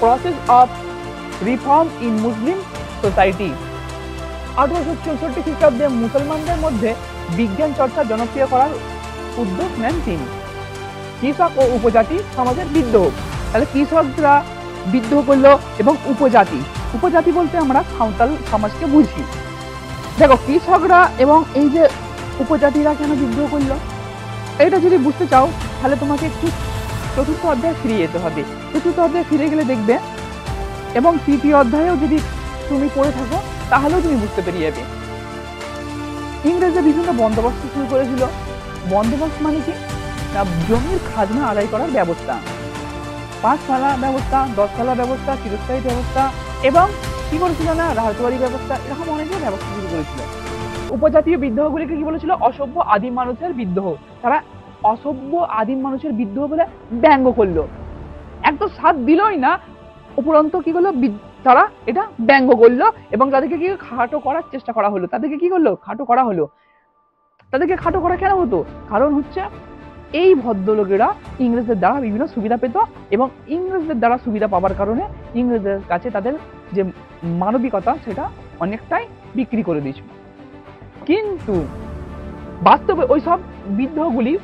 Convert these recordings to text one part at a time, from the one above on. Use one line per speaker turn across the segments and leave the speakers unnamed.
Process of reform in Muslim society. 1864 খ্রিস্টাব্দে মুসলমানদের মধ্যে বিজ্ঞান চর্চা জনপ্রিয় করার উদ্যোগ নেন তিনি। কৃষক ও উপজাতি সমাজের বিদ্রোহ। তাহলে কৃষকরা বিদ্রোহ করলো এবং উপজাতি বলতে আমরা সাঁওতাল সমাজকে বুঝি। দেখো কৃষকরা এবং এই যে উপজাতিরা কেন বিদ্রোহ করলো এটা যদি বুঝতে চাও তাহলে তোমাকে একটু চতুর্থ অধ্যায়ে ফিরে যেতে হবে। চতুর্থ অধ্যায়ে ফিরে গেলে দেখবে এবং তৃতীয় অধ্যায়েও যদি তুমি পড়ে থাকো তাহলেও তুমি বুঝতে পেরে যাবে। ইংরেজরা বিভিন্ন বন্দোবস্ত শুরু করেছিল। বন্দোবস্ত মানে কি না, জমির খাজনা আদায় করার ব্যবস্থা, 5 ফালা ব্যবস্থা, 10 ফালা ব্যবস্থা, চিরস্থায়ী ব্যবস্থা এবং কি করেছিল না রাজবাড়ি ব্যবস্থা, এরকম অনেকগুলো ব্যবস্থা শুরু করেছিল। উপজাতীয় বিদ্রোহগুলিকে কি বলেছিল? অসভ্য আদিম মানুষের বিদ্রোহ। তারা অসভ্য আদিম মানুষের বিদ্রোহ বলে ব্যঙ্গ করলো, একদম সাথ দিলই না, উপরন্ত কি করলো তারা এটা ব্যঙ্গ করলো এবং তাদেরকে কি খাটো করার চেষ্টা করা হলো। তাদেরকে কি করলো? খাটো করা হলো। তাদেরকে খাটো করা কেন হতো? কারণ হচ্ছে এই ভদ্রলোকেরা ইংরেজদের দ্বারা বিভিন্ন সুবিধা পেত এবং ইংরেজদের দ্বারা সুবিধা পাওয়ার কারণে ইংরেজদের কাছে তাদের যে মানবিকতা সেটা অনেকটাই বিক্রি করে দিয়েছিল। কিন্তু বাস্তবে ওই সব বিদ্রোহগুলি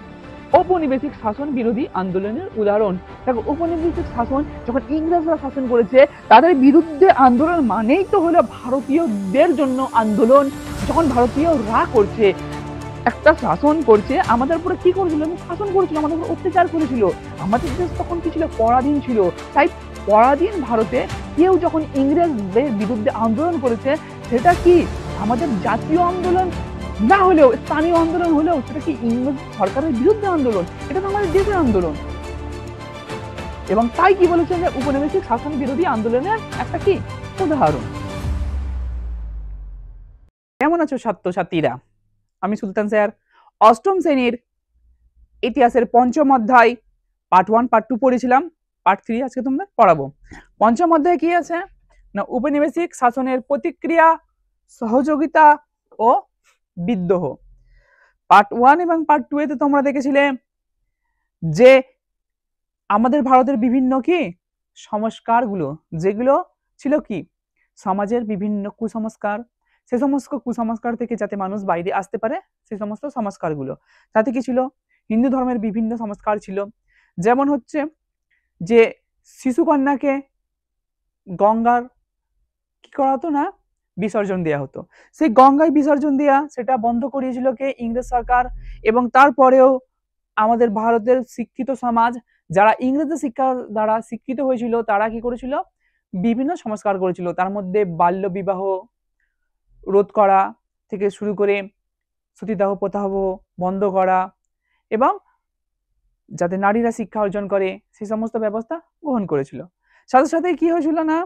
ঔপনিবেশিক শাসন বিরোধী আন্দোলনের উদাহরণ। দেখো ঔপনিবেশিক শাসন যখন ইংরেজরা শাসন করেছে তাদের বিরুদ্ধে আন্দোলন মানেই তো হলো ভারতীয়দের জন্য আন্দোলন। যখন ভারতীয়রা করছে, একটা শাসন করছে, আমাদের উপরে কি করেছিল? শাসন করেছিল, আমাদের উপর অত্যাচার করেছিল। আমাদের দেশ তখন কি ছিল? পরাধীন ছিল। তাই পরাধীন ভারতে কেউ যখন ইংরেজদের বিরুদ্ধে আন্দোলন করেছে সেটা কি আমাদের জাতীয় আন্দোলন না হলেও স্থানীয় আন্দোলন হলেও সেটা কি ইংরেজ সরকারের বিরুদ্ধে আন্দোলন, এটা তো আমাদের দেশের আন্দোলন। এবং তাই কি বলেছেন যে উপনিবেশিক শাসন বিরোধী আন্দোলনের একটা কি উদাহরণ। কেমন আছো ছাত্রছাত্রীরা? আমি সুলতান স্যার অষ্টম শ্রেণীর ইতিহাসের পঞ্চম অধ্যায় পার্ট 1 পার্ট 2 পড়েছিলাম, পার্ট 3 আজকে তোমরা পড়াবো। পঞ্চম অধ্যায়ে কি আছে না উপনিবেশিক শাসনের প্রতিক্রিয়া, সহযোগিতা ও বিদ্রোহ। পার্ট 1 এবং পার্ট 2 এতে তোমরা দেখেছিলে যে আমাদের ভারতের বিভিন্ন কি সংস্কারগুলো যেগুলো ছিল কি সমাজের বিভিন্ন কুসংস্কার, সে সমস্ত কুসংস্কার থেকে যাতে মানুষ বাইরে আসতে পারে সেই সমস্ত সংস্কারগুলো। তাতে কি ছিল? হিন্দু ধর্মের বিভিন্ন সংস্কার ছিল, যেমন হচ্ছে যে শিশুকন্যাকে গঙ্গার কি করা হতো না বিসর্জন দেওয়া হতো। সেই গঙ্গায় বিসর্জন দেওয়া সেটা বন্ধ করিয়েছিল কে? ইংরেজ সরকার। এবং তারপরেও আমাদের ভারতের শিক্ষিত সমাজ যারা ইংরেজদের শিক্ষা দ্বারা শিক্ষিত হয়েছিল তারা কি করেছিল? বিভিন্ন সংস্কার করেছিল। তার মধ্যে বাল্য বিবাহ রোধ করা থেকে শুরু করে সতীদাহ প্রথাহ বন্ধ করা এবং যাতে নারীরা শিক্ষা অর্জন করে সেই সমস্ত ব্যবস্থা গ্রহণ করেছিল। সাথে সাথে কি হয়েছিল না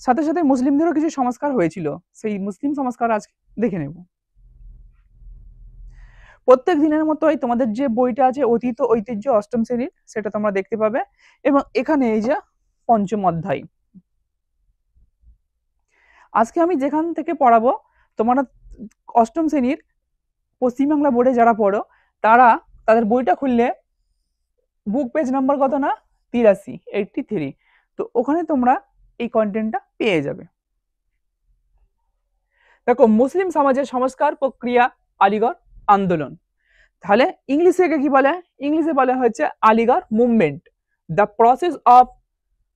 সাথে সাথে মুসলিমদেরও কিছু সংস্কার হয়েছিল। সেই মুসলিম সংস্কার আজকে দেখে নেব। প্রত্যেক দিনের মতোই তোমাদের যে বইটা আছে অতীত ঐতিহ্য অষ্টম শ্রেণীর সেটা তোমরা দেখতে পাবে এবং এখানে এই যে পঞ্চম অধ্যায় আজকে আমি যেখান থেকে পড়াবো তোমরা অষ্টম শ্রেণীর পশ্চিমবাংলা বোর্ডে যারা পড়ো তারা তাদের বইটা খুললে বুক পেজ নাম্বার কত না 83 তো ওখানে তোমরা এই কন্টেন্টটা পেয়ে যাবে। দেখো মুসলিম সমাজের সংস্কার প্রক্রিয়া আলিগড় আন্দোলন। তাহলে ইংলিশে কি বলে? ইংলিশে বলা হচ্ছে Aligarh movement, the process of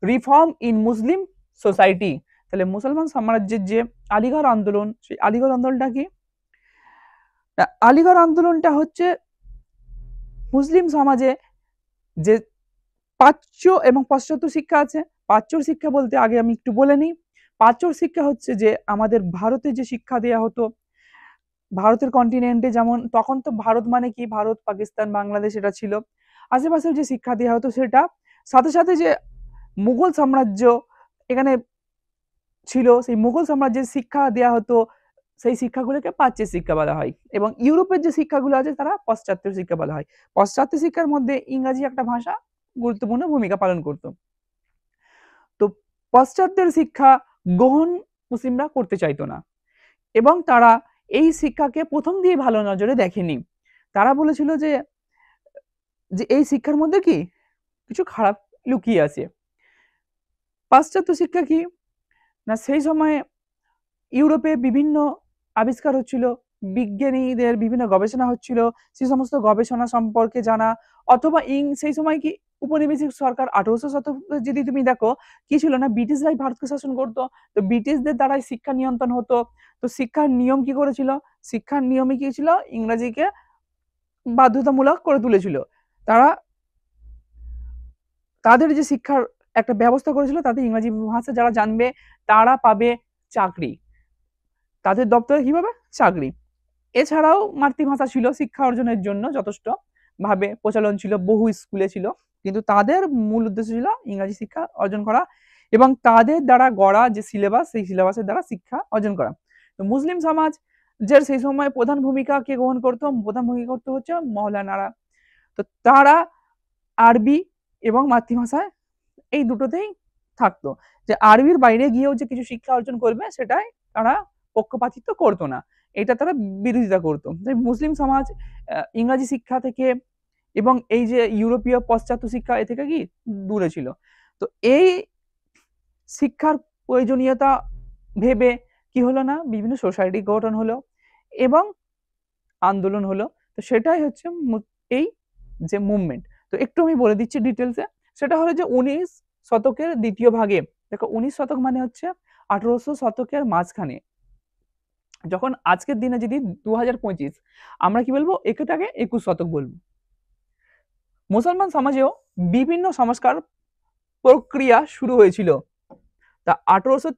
reform in Muslim society. তাহলে মুসলমান সাম্রাজ্যের যে আলিগড় আন্দোলন, সেই আলিগড় আন্দোলনটা কি? আলিগড় আন্দোলনটা হচ্ছে মুসলিম সমাজে যে প্রাচ্য এবং পাশ্চাত্য শিক্ষা আছে। প্রাচ্যর শিক্ষা বলতে আগে আমি একটু বলে নিই। প্রাচ্যর শিক্ষা হচ্ছে যে আমাদের ভারতে যে শিক্ষা দেওয়া হতো ভারতের কন্টিনেন্টে, যেমন তখন তো ভারত মানে কি ভারত পাকিস্তান বাংলাদেশ এটা ছিল, আশেপাশে যে শিক্ষা দেওয়া হতো সেটা। সাথে সাথে যে মুঘল সাম্রাজ্য এখানে ছিল সেই মুঘল সাম্রাজ্যের শিক্ষা দেওয়া হতো, সেই শিক্ষাগুলোকে প্রাচ্যের শিক্ষা বলা হয়। এবং ইউরোপের যে শিক্ষাগুলো আছে তারা পাশ্চাত্য শিক্ষা বলা হয়। পাশ্চাত্য শিক্ষার মধ্যে ইংরাজি একটা ভাষা গুরুত্বপূর্ণ ভূমিকা পালন করত। তো পাশ্চাত্যের শিক্ষা গ্রহণ মুসলিমরা করতে চাইতো না এবং তারা এই শিক্ষাকে প্রথম দিয়ে ভালো নজরে দেখেনি। তারা বলেছিল যে এই শিক্ষার মধ্যে কি কিছু খারাপ লুকিয়ে আছে। পাশ্চাত্য শিক্ষা কি না, সেই সময়ে ইউরোপে বিভিন্ন আবিষ্কার হচ্ছিল, বিজ্ঞানীদের বিভিন্ন গবেষণা হচ্ছিল, সেই সমস্ত গবেষণা সম্পর্কে জানা, অথবা সেই সময় কি উপনিবেশিক সরকার 1800 শতকে যদি তুমি দেখো কি ছিল না, ব্রিটিশরাই ভারতকে শাসন করতো। তো ব্রিটিশদের দ্বারাই শিক্ষা নিয়ন্ত্রণ হতো। তো শিক্ষার নিয়ম কি করেছিল, শিক্ষার নিয়মে কি ছিল, ইংরেজিকে বাধ্যতামূলক করে তুলেছিল। তারা তাদের যে শিক্ষার একটা ব্যবস্থা করেছিল, তাতে ইংরেজি ভাষা যারা জানবে তারা পাবে চাকরি, তাদের দপ্তরে কি পাবে, চাকরি। এছাড়াও মাতৃভাষা ছিল শিক্ষা অর্জনের জন্য যথেষ্ট ভাবে প্রচলন ছিল, বহু স্কুলে ছিল, কিন্তু তাদের মূল উদ্দেশ্য ছিল ইংরাজি শিক্ষা অর্জন করা এবং তাদের দ্বারা গড়া যে সিলেবাস, সেই সিলেবাসের দ্বারা শিক্ষা অর্জন করা। তো মুসলিম সমাজ যে সেই সময় প্রধান ভূমিকা কে গ্রহণ করতো, প্রধান ভূমিকা করতে হচ্ছে মৌলানারা। তো তারা আরবি এবং মাতৃভাষায় এই দুটোতেই থাকতো, যে আরবির বাইরে গিয়েও যে কিছু শিক্ষা অর্জন করবে সেটাই তারা পক্ষপাতিত্ব করতো না, এটা তারা বিরোধিতা করতো। তাই মুসলিম সমাজ ইংরাজি শিক্ষা থেকে এবং এই যে ইউরোপীয় পাশ্চাত্য শিক্ষা এ থেকে কি দূরে ছিল। তো এই শিক্ষার প্রয়োজনীয়তা ভেবে কি হলো না, বিভিন্ন সোসাইটি গঠন হলো এবং আন্দোলন হলো। তো সেটাই হচ্ছে এই যে মুভমেন্ট। তো একটু আমি বলে দিচ্ছি ডিটেলসে। সেটা হলো যে 19 শতকের দ্বিতীয় ভাগে, দেখো 19 শতক মানে হচ্ছে 1800 শতকের মাঝখানে, যখন আজকের দিনে যদি 2025 আমরা কি বলবো, এটাকে 21 শতক বলবো। মুসলমান সমাজেও বিভিন্ন সংস্কার প্রক্রিয়া শুরু হয়েছিল। তা 1800,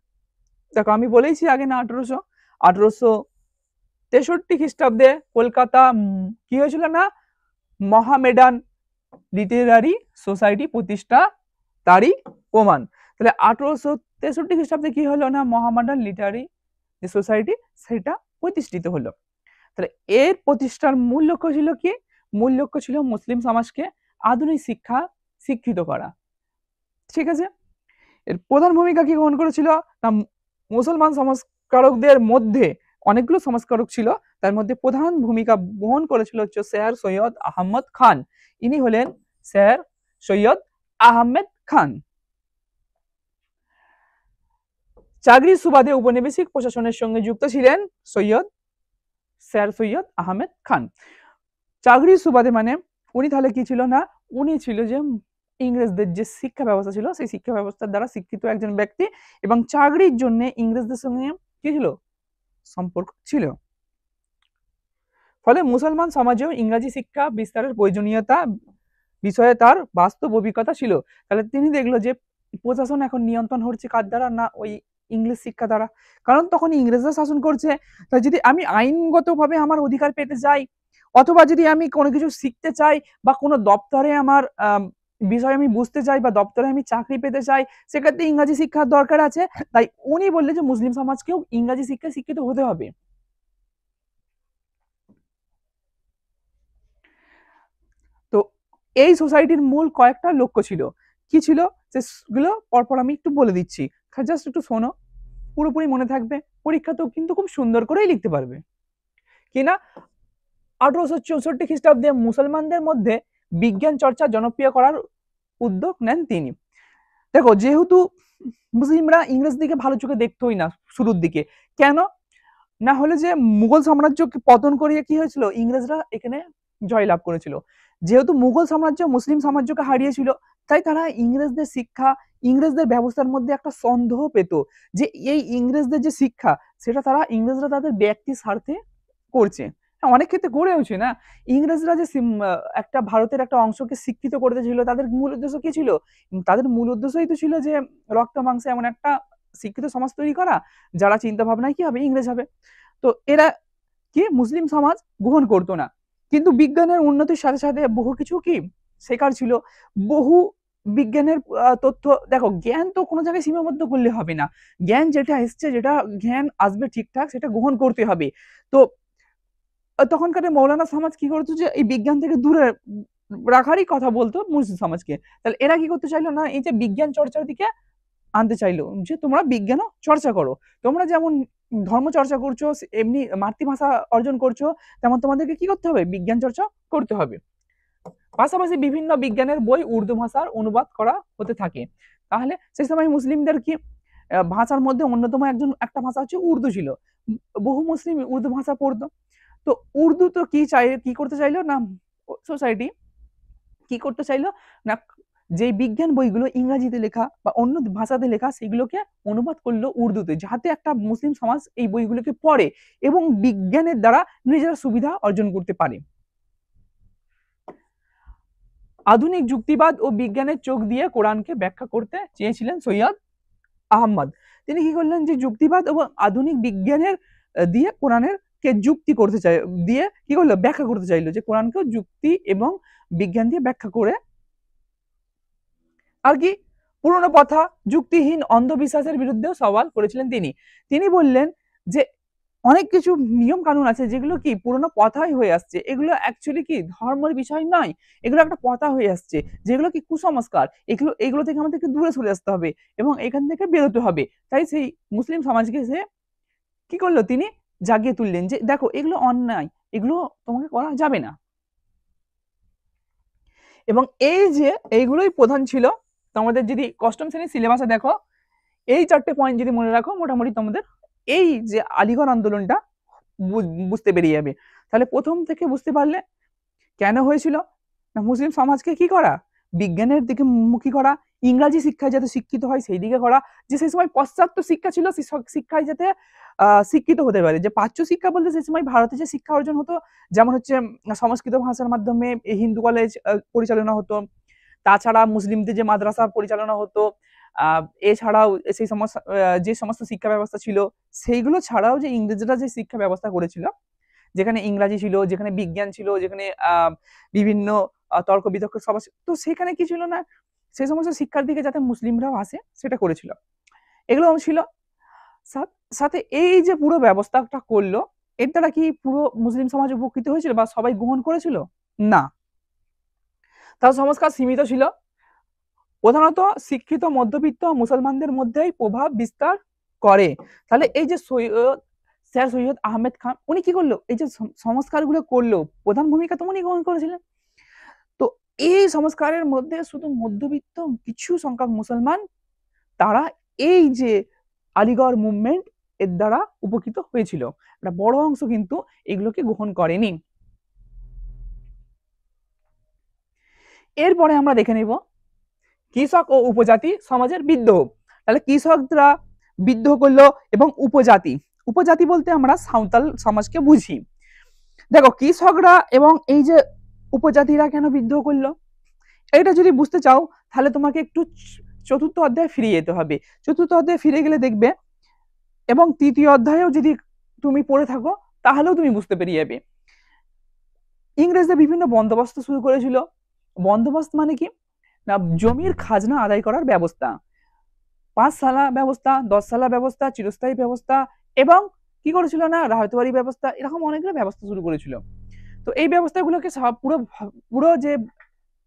দেখো আমি বলেইছি আগে না, 1863 খ্রিস্টাব্দে কলকাতা কি হয়েছিল না, মহামেডান লিটারারি সোসাইটি প্রতিষ্ঠা তারই প্রমাণ। তাহলে 1863 খ্রিস্টাব্দে কি হলো না, মহামেডান লিটারারি যে সোসাইটি সেটা প্রতিষ্ঠিত হলো। তাহলে এর প্রতিষ্ঠার মূল লক্ষ্য ছিল কি, মূল লক্ষ্য ছিল মুসলিম সমাজকে আধুনিক শিক্ষা শিক্ষিত করা। ঠিক আছে, এর প্রধান ভূমিকা কি গ্রহণ করেছিল না, মুসলমান সংস্কারকদের মধ্যে অনেকগুলো সংস্কারক ছিল, তার মধ্যে প্রধান ভূমিকা বহন করেছিল হচ্ছে স্যার সৈয়দ আহমদ খান। ইনি হলেন স্যার সৈয়দ আহমেদ খান। চাকরির সুবাদে উপনিবেশিক প্রশাসনের সঙ্গে যুক্ত ছিলেন স্যার সৈয়দ আহমেদ খান। চাকরির সুবাদে মানে উনি তাহলে কি ছিল না, উনি ছিল যে ইংরেজদের যে শিক্ষা ব্যবস্থা ছিল সেই শিক্ষা ব্যবস্থার দ্বারা শিক্ষিত একজন ব্যক্তি এবং চাকরির জন্য ইংরেজদের সঙ্গে কি ছিল, সম্পর্ক ছিল। ফলে মুসলমান সমাজেও ইংরেজি শিক্ষা বিস্তারের প্রয়োজনীয়তা বিষয়ে তার বাস্তব অভিজ্ঞতা ছিল। তাহলে তিনি দেখলো যে প্রশাসন এখন নিয়ন্ত্রণ হচ্ছে কার দ্বারা না, ওই ইংলিশ শিক্ষা দ্বারা, কারণ তখন ইংরেজরা শাসন করছে। তাই যদি আমি আইনগতভাবে আমার অধিকার পেতে চাই, অথবা যদি আমি কোনো কিছু শিখতে চাই বা কোনো দপ্তরে আমার বিষয় আমি বুঝতে চাই বা দপ্তরে আমি চাকরি পেতে চাই, সেক্ষেত্রে ইংরাজি শিক্ষার দরকার আছে। তাই উনি বললেন যে মুসলিম সমাজকেও ইংরাজি শিক্ষায় শিক্ষিত হতে হবে। তো এই সোসাইটির মূল কয়েকটা লক্ষ্য ছিল, কি ছিল সেগুলো পরপর আমি একটু বলে দিচ্ছি, জাস্ট একটু শোনো, পুরোপুরি মনে থাকবে, পরীক্ষাতেও কিন্তু খুব সুন্দর করেই লিখতে পারবে। কিনা 1864 খ্রিস্টাব্দে মুসলমানদের মধ্যে বিজ্ঞান চর্চা জনপ্রিয় করার উদ্যোগ নেন তিনি। দেখো যেহেতু মুসলিমরা ইংরেজ দিকে ভালো চোখে দেখতোই না শুরুর দিকে, কেন না হলে যে মুঘল সাম্রাজ্যকে পতন করিয়ে কি হয়েছিল, ইংরেজরা এখানে জয়লাভ করেছিল। যেহেতু মুঘল সাম্রাজ্য মুসলিম সাম্রাজ্যকে হারিয়েছিল, তাই তারা ইংরেজদের শিক্ষা, ইংরেজদের ব্যবস্থার মধ্যে একটা সন্দেহ পেত যে এই ইংরেজদের যে শিক্ষা সেটা ইংরেজরা তাদের ব্যক্তি স্বার্থে করছে। অনেক ক্ষেত্রে গড়েওছে না, ইংরেজরা যে একটা ভারতের একটা অংশকে শিক্ষিত করতে ছিল, তাদের মূল উদ্দেশ্য কি ছিল, তাদের মূল উদ্দেশ্যই তো ছিল যে রক্ত মাংসে এমন একটা শিক্ষিত সমাজ তৈরি করা যারা চিন্তা ভাবনায় কি হবে, ইংরেজ হবে। তো এরা কি মুসলিম সমাজ গ্রহণ করতো না, কিন্তু বিজ্ঞানের উন্নতির সাথে সাথে বহু কিছু কি শেখার ছিল, বহু বিজ্ঞানের তথ্য। দেখো জ্ঞান তো কোনো জায়গায় সীমাবদ্ধ করলে হবে না, জ্ঞান যেটা এসছে, যেটা জ্ঞান আসবে ঠিকঠাক সেটা গ্রহণ করতে হবে। তো তখনকার মৌলানা সমাজ কি করতো, যে এই বিজ্ঞান থেকে দূরে রাখারই কথা বলতো মুসলিম সমাজকে। তাহলে এরা কি করতে চাইলো না, এই যে বিজ্ঞান চর্চার দিকে আনতে চাইলো, যে তোমরা বিজ্ঞানও চর্চা করো, তোমরা যেমন ধর্ম চর্চা করছো, এমনি মাতৃভাষা অর্জন করছো, তেমন তোমাদেরকে কি করতে হবে, বিজ্ঞান চর্চা করতে হবে। পাশাপাশি বিভিন্ন বিজ্ঞানের বই উর্দু ভাষার অনুবাদ করা হতে থাকে। তাহলে সেই সময় মুসলিমদের কি ভাষার মধ্যে অন্যতম একটা ভাষা হচ্ছে উর্দু ছিল। বহু মুসলিম উর্দু ভাষা পড়তো। তো উর্দু তো কি করতে চাইলো না, সোসাইটি কি করতে চাইলো না, যে বিজ্ঞান বইগুলো ইংরেজিতে লেখা বা অন্য ভাষাতে লেখা সেগুলোকে অনুবাদ করলো উর্দুতে, যাতে একটা মুসলিম সমাজ এই বইগুলোকে পড়ে এবং বিজ্ঞানের দ্বারা নিজেরা সুবিধা অর্জন করতে পারে। আধুনিক যুক্তিবাদ ও বিজ্ঞানের চোখ দিয়ে কোরআনকে ব্যাখ্যা করতে চেয়েছিলেন সৈয়দ আহমদ। তিনি কি করলেন, যে যুক্তিবাদ এবং আধুনিক বিজ্ঞানের দিয়ে কোরআনের কে যুক্তি করতে চাই, দিয়ে কি করলো, ব্যাখ্যা করতে চাইলো, যে কোরআনকে যুক্তি এবং বিজ্ঞান দিয়ে ব্যাখ্যা করে আর কি পুরনো কথা যুক্তিহীন অন্ধবিশ্বাসের বিরুদ্ধেও সওয়াল করেছিলেন তিনি। তিনি বললেন যে অনেক কিছু নিয়ম কানুন আছে যেগুলো কি পুরনো কথাই হয়ে আসছে, এগুলো অ্যাকচুয়ালি কি ধর্মের বিষয় নয়, এগুলো একটা কথা হয়ে আসছে, যেগুলো কি কুসংস্কার, এগুলো থেকে আমাদেরকে দূরে সরে আসতে হবে এবং এখান থেকে বেরোতে হবে। তাই সেই মুসলিম সমাজকে সে কি করলো, তিনি জাগিয়ে তুললেন যে দেখো এগুলো অন্যায়, এগুলো তোমাকে করা যাবে না। এবং এই যে এইগুলোই প্রধান ছিল তোমাদের, যদি অষ্টম শ্রেণীর সিলেবাসে দেখো এই 4টে পয়েন্ট যদি মনে রাখো, মোটামুটি তোমাদের এই যে আলিগড় আন্দোলনটা বুঝতে পেরিয়ে যাবে। তাহলে প্রথম থেকে বুঝতে পারলে কেন হয়েছিল না, মুসলিম সমাজকে কি করা, বিজ্ঞানের দিকে মুখী করা, ইংরাজি শিক্ষায় যাতে শিক্ষিত হয় সেই দিকে করা, যে সেই সময় পাশ্চাত্য শিক্ষা ছিল সেই শিক্ষায় যাতে শিক্ষিত হতে পারে। যে প্রাচ্য শিক্ষা বলতে সেই সময় ভারতে যে শিক্ষা অর্জন হতো, যেমন হচ্ছে সংস্কৃত ভাষার মাধ্যমে হিন্দু কলেজ পরিচালনা হতো, তাছাড়া মুসলিমদের যে মাদ্রাসা পরিচালনা হতো, এছাড়াও সেই সমস্ত যে সমস্ত শিক্ষা ব্যবস্থা ছিল সেইগুলো ছাড়াও যে ইংরেজরা যে শিক্ষা ব্যবস্থা করেছিল, যেখানে ইংরাজি ছিল, যেখানে বিজ্ঞান ছিল, যেখানে বিভিন্ন তর্ক বিতর্ক সভা, তো সেখানে কি ছিল না, সেই সমস্ত শিক্ষার দিকে যাতে মুসলিমরাও আসে সেটা করেছিল। এগুলো ছিল সাথে এই যে পুরো ব্যবস্থাটা করলো, এর দ্বারা কি পুরো মুসলিম সমাজ উপকৃত হয়েছিল বা সবাই গ্রহণ করেছিল না, তার সংস্কার সীমিত ছিল, প্রধানত শিক্ষিত মধ্যবিত্ত মুসলমানদের মধ্যেই প্রভাব বিস্তার করে। তাহলে এই যে স্যার সৈয়দ আহমেদ খান উনি কি করলো, এই যে সংস্কারগুলো করলো, প্রধান ভূমিকা তো উনি গ্রহণ করেছিলেন। তো এই সংস্কারের মধ্যে শুধু মধ্যবিত্ত কিছু সংখ্যক মুসলমান তারা এই যে আলিগড় মুভমেন্ট এর দ্বারা উপকৃত হয়েছিল, একটা বড় অংশ কিন্তু এগুলোকে গ্রহণ করেনি। এরপরে আমরা দেখে নেব কৃষক ও উপজাতি সমাজের বিদ্রোহ। তাহলে কৃষকরা বিদ্রোহ করলো এবং উপজাতি বলতে আমরা সাঁওতাল সমাজকে বুঝি। দেখো কৃষকরা এবং এই যে উপজাতিরা কেন বিদ্রোহ করলো, এটা যদি বুঝতে চাও তাহলে তোমাকে একটু চতুর্থ অধ্যায়ে ফিরে যেতে হবে। চতুর্থ অধ্যায়ে ফিরে গেলে দেখবে, এবং তৃতীয় অধ্যায়েও যদি তুমি পড়ে থাকো তাহলেও তুমি বুঝতে পেরে যাবে। ইংরেজদের বিভিন্ন বন্দোবস্ত শুরু করেছিল। বন্দোবস্ত মানে কি না, জমির খাজনা আদায় করার ব্যবস্থা, 5 সালা ব্যবস্থা, 10 সালা ব্যবস্থা, চিরস্থায়ী ব্যবস্থা, এবং কি করেছিল না রায়তবাড়ি ব্যবস্থা, এরকম অনেকগুলো ব্যবস্থা শুরু করেছিল। তো এই ব্যবস্থাগুলোকে পুরো পুরো যে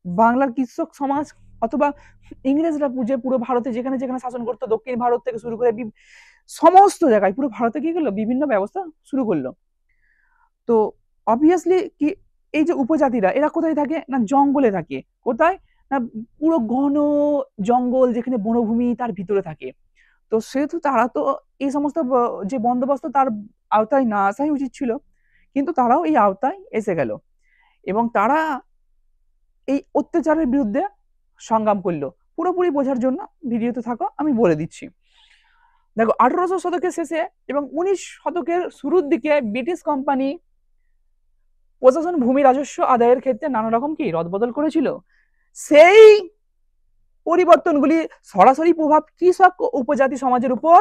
বাংলার কৃষক সমাজ অথবা ইংরেজরা যে পুরো ভারতে যেখানে যেখানে শাসন করতো, দক্ষিণ ভারত থেকে শুরু করে সমস্ত জায়গায় পুরো ভারতে কি করলো, বিভিন্ন ব্যবস্থা শুরু করলো। তো অবভিয়াসলি কি এই যে উপজাতিরা এরা কোথায় থাকে না, জঙ্গলে থাকে। কোথায় না, পুরো ঘন জঙ্গল যেখানে বনভূমি তার ভিতরে থাকে। তো সেহেতু তারা তো এই সমস্ত যে বন্দোবস্ত তার আওতায় না আসাই উচিত ছিল, কিন্তু তারাও এই আওতায় এসে গেল এবং তারা এই অত্যাচারের বিরুদ্ধে সংগ্রাম করলো। পুরোপুরি বোঝার জন্য ভিডিওতে থাকো, আমি বলে দিচ্ছি। দেখো 1800 শতকের শেষে এবং 19 শতকের শুরুর দিকে ব্রিটিশ কোম্পানি প্রশাসন ভূমি রাজস্ব আদায়ের ক্ষেত্রে নানা রকম কি রদবদল করেছিল। সেই পরিবর্তনগুলি সরাসরি প্রভাব কৃষক ও উপজাতি সমাজের উপর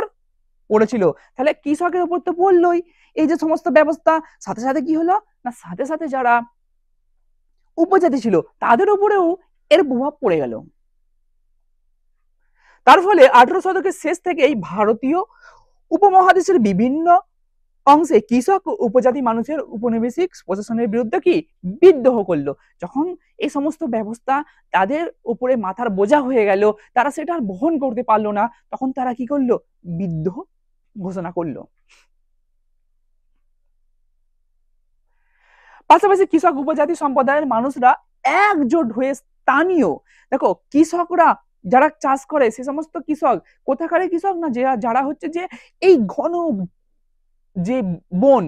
পড়েছিল। তাহলে কৃষকের উপর তো পড়লই এই যে সমস্ত ব্যবস্থা, সাথে সাথে কি হলো না, সাথে সাথে যারা উপজাতি ছিল তাদের উপরেও এর প্রভাব পড়ে গেল। তার ফলে 18 শতকের শেষ থেকে এই ভারতীয় উপমহাদেশের বিভিন্ন অংশে কৃষক ও উপজাতি মানুষের উপনিবেশিক প্রশাসনের বিরুদ্ধে কি বিদ্রোহ করলো। যখন এই সমস্ত ব্যবস্থা তাদের উপরে মাথার বোঝা হয়ে গেল, তারা সেটা আর বহন করতে পারলো না, তখন তারা কি করলো, বিদ্রোহ ঘোষণা করলো। পাশাপাশি কৃষক উপজাতি সম্প্রদায়ের মানুষরা একজোট হয়ে স্থানীয়, দেখো কৃষকরা যারা চাষ করে সে সমস্ত কৃষক কোথাকার কৃষক না, যারা হচ্ছে যে এই ঘন যে বন